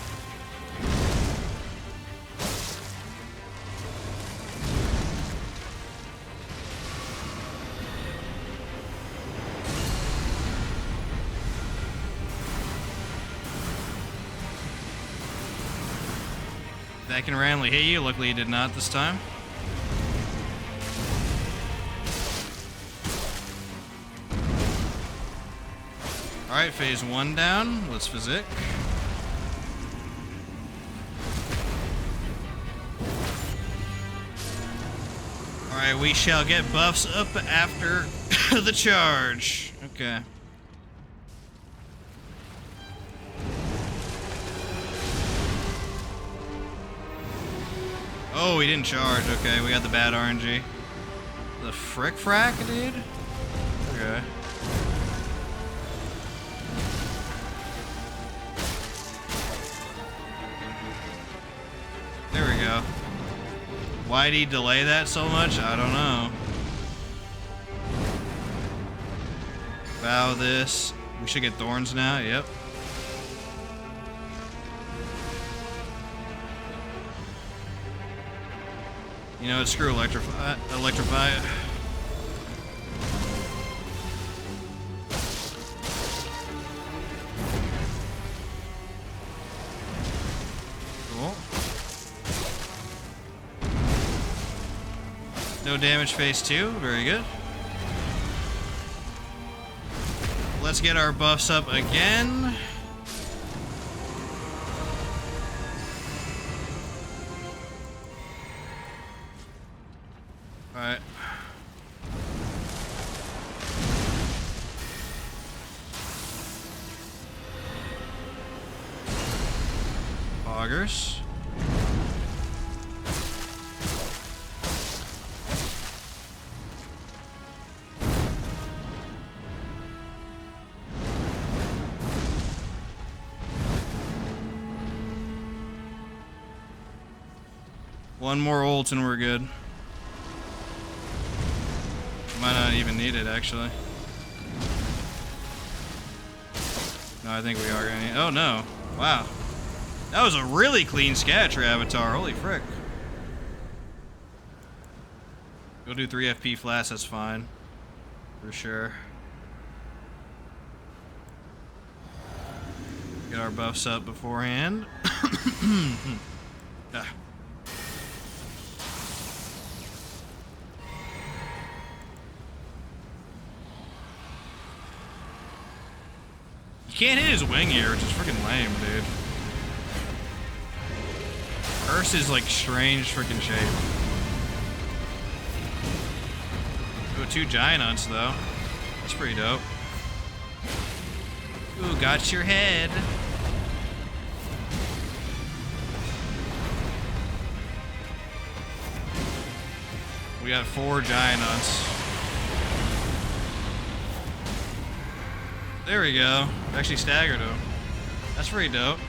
That can randomly hit you. Luckily, it did not this time. Alright, phase 1 down. Let's physic. Alright, we shall get buffs up after the charge. Okay. Oh, he didn't charge. Okay, we got the bad RNG. The frick frack, dude? Okay. There we go. Why'd he delay that so much? I don't know. Bow this. We should get thorns now. Yep. You know what? Screw electrify. Electrify. Cool. No damage phase 2. Very good. Let's get our buffs up again. Alright. Poggers. One more ult and we're good. Might not even need it, actually. No, I think we are gonna. Oh no! Wow, that was a really clean Scadutree Avatar. Holy frick! Go do 3 FP flats. That's fine, for sure. Get our buffs up beforehand. Ah. You can't hit his wing here, which is freaking lame, dude. Curse is like strange freaking shape. Ooh, 2 giant hunts though. That's pretty dope. Ooh, got your head. We got 4 giant hunts. There we go. Actually staggered him. That's pretty dope.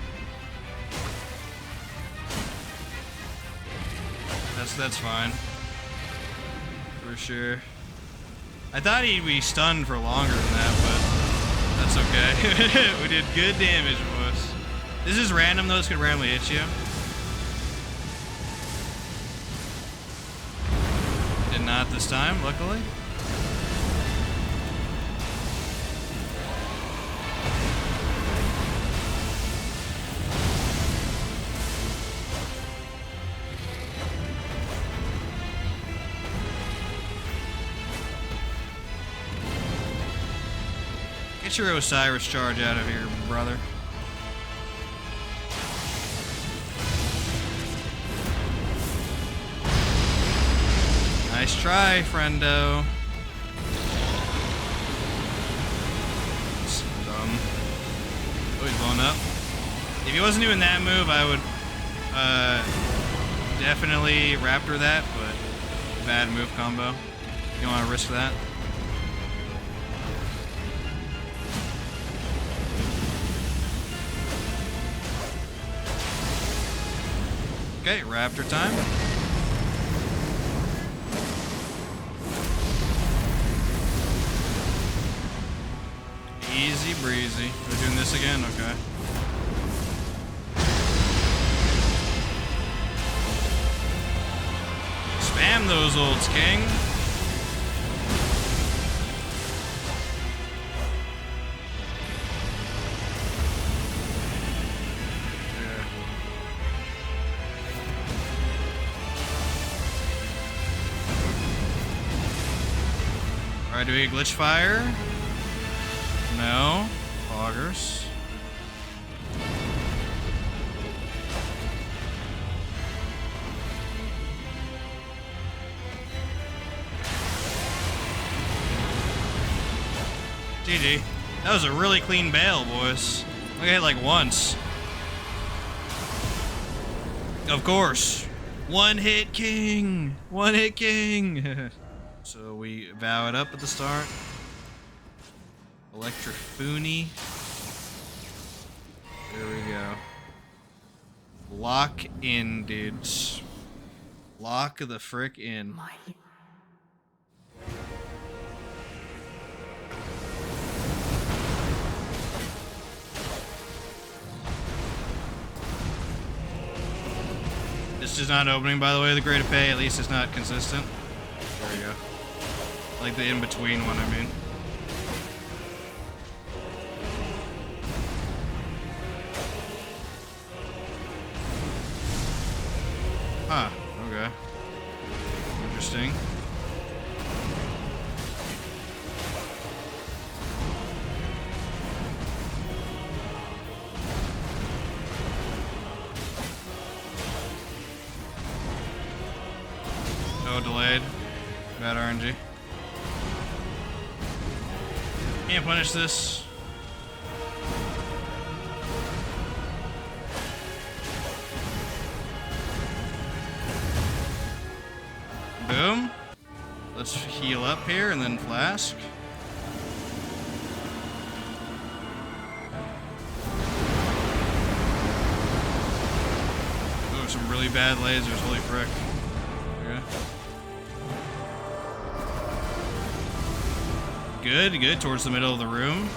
That's fine. For sure. I thought he'd be stunned for longer than that, but that's okay. We did good damage, boys. This is random though, this could randomly hit you. Did not this time, luckily. Get your Osiris charge out of here, brother. Nice try, friendo. That's dumb. Oh, he's blown up. If he wasn't doing that move, I would definitely Raptor that, but bad move combo. You don't want to risk that. Okay, Raptor time. Easy breezy. We're doing this again? Okay. Spam those ults, King. Alright, do we get glitch fire? No. Foggers. GG. That was a really clean Bayle, boys. I hit like once. Of course. One hit king. One hit king. So we vow it up at the start. Electrifuni. There we go. Lock in, dudes. Lock the frick in. This is not opening, by the way, the Great Épée. At least it's not consistent. There we go. Like the in-between one, I mean. Huh, okay. Interesting. No delayed. Bad RNG. Can't punish this. Boom. Let's heal up here and then flask. Oh, some really bad lasers. Holy frick. Okay. Good, good. Towards the middle of the room.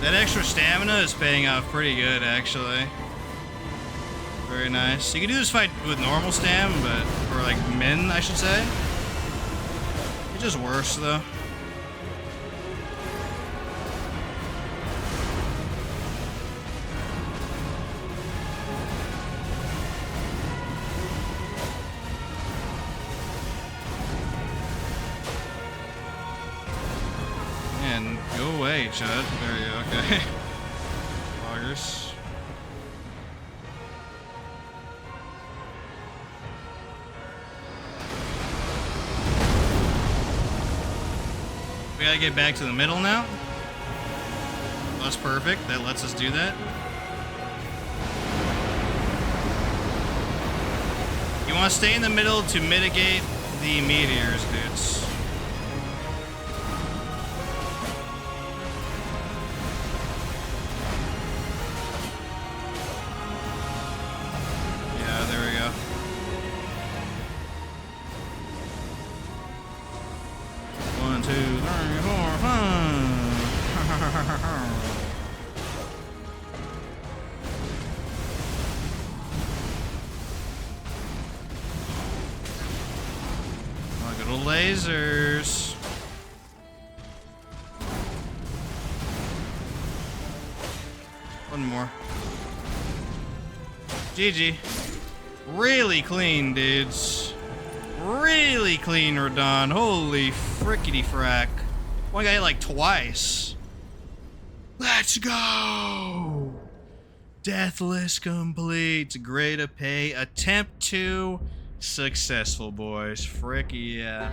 That extra stamina is paying off pretty good, actually. Very nice. You can do this fight with normal stam, but... or like min, I should say. It's just worse, though. Man, go away, Chud. There you go, okay. Loggers. We gotta get back to the middle now. That's perfect. That lets us do that. You want to stay in the middle to mitigate the meteors, dudes. Yeah, there we go. One, 2, 3, 4, 5. Oh, good old lasers. One more. GG. Really clean, dudes. Really clean, Radahn. Holy frickety frack. One guy hit like twice. Let's go! Deathless complete. Great Épée. Attempt 2. Successful, boys. Frick yeah.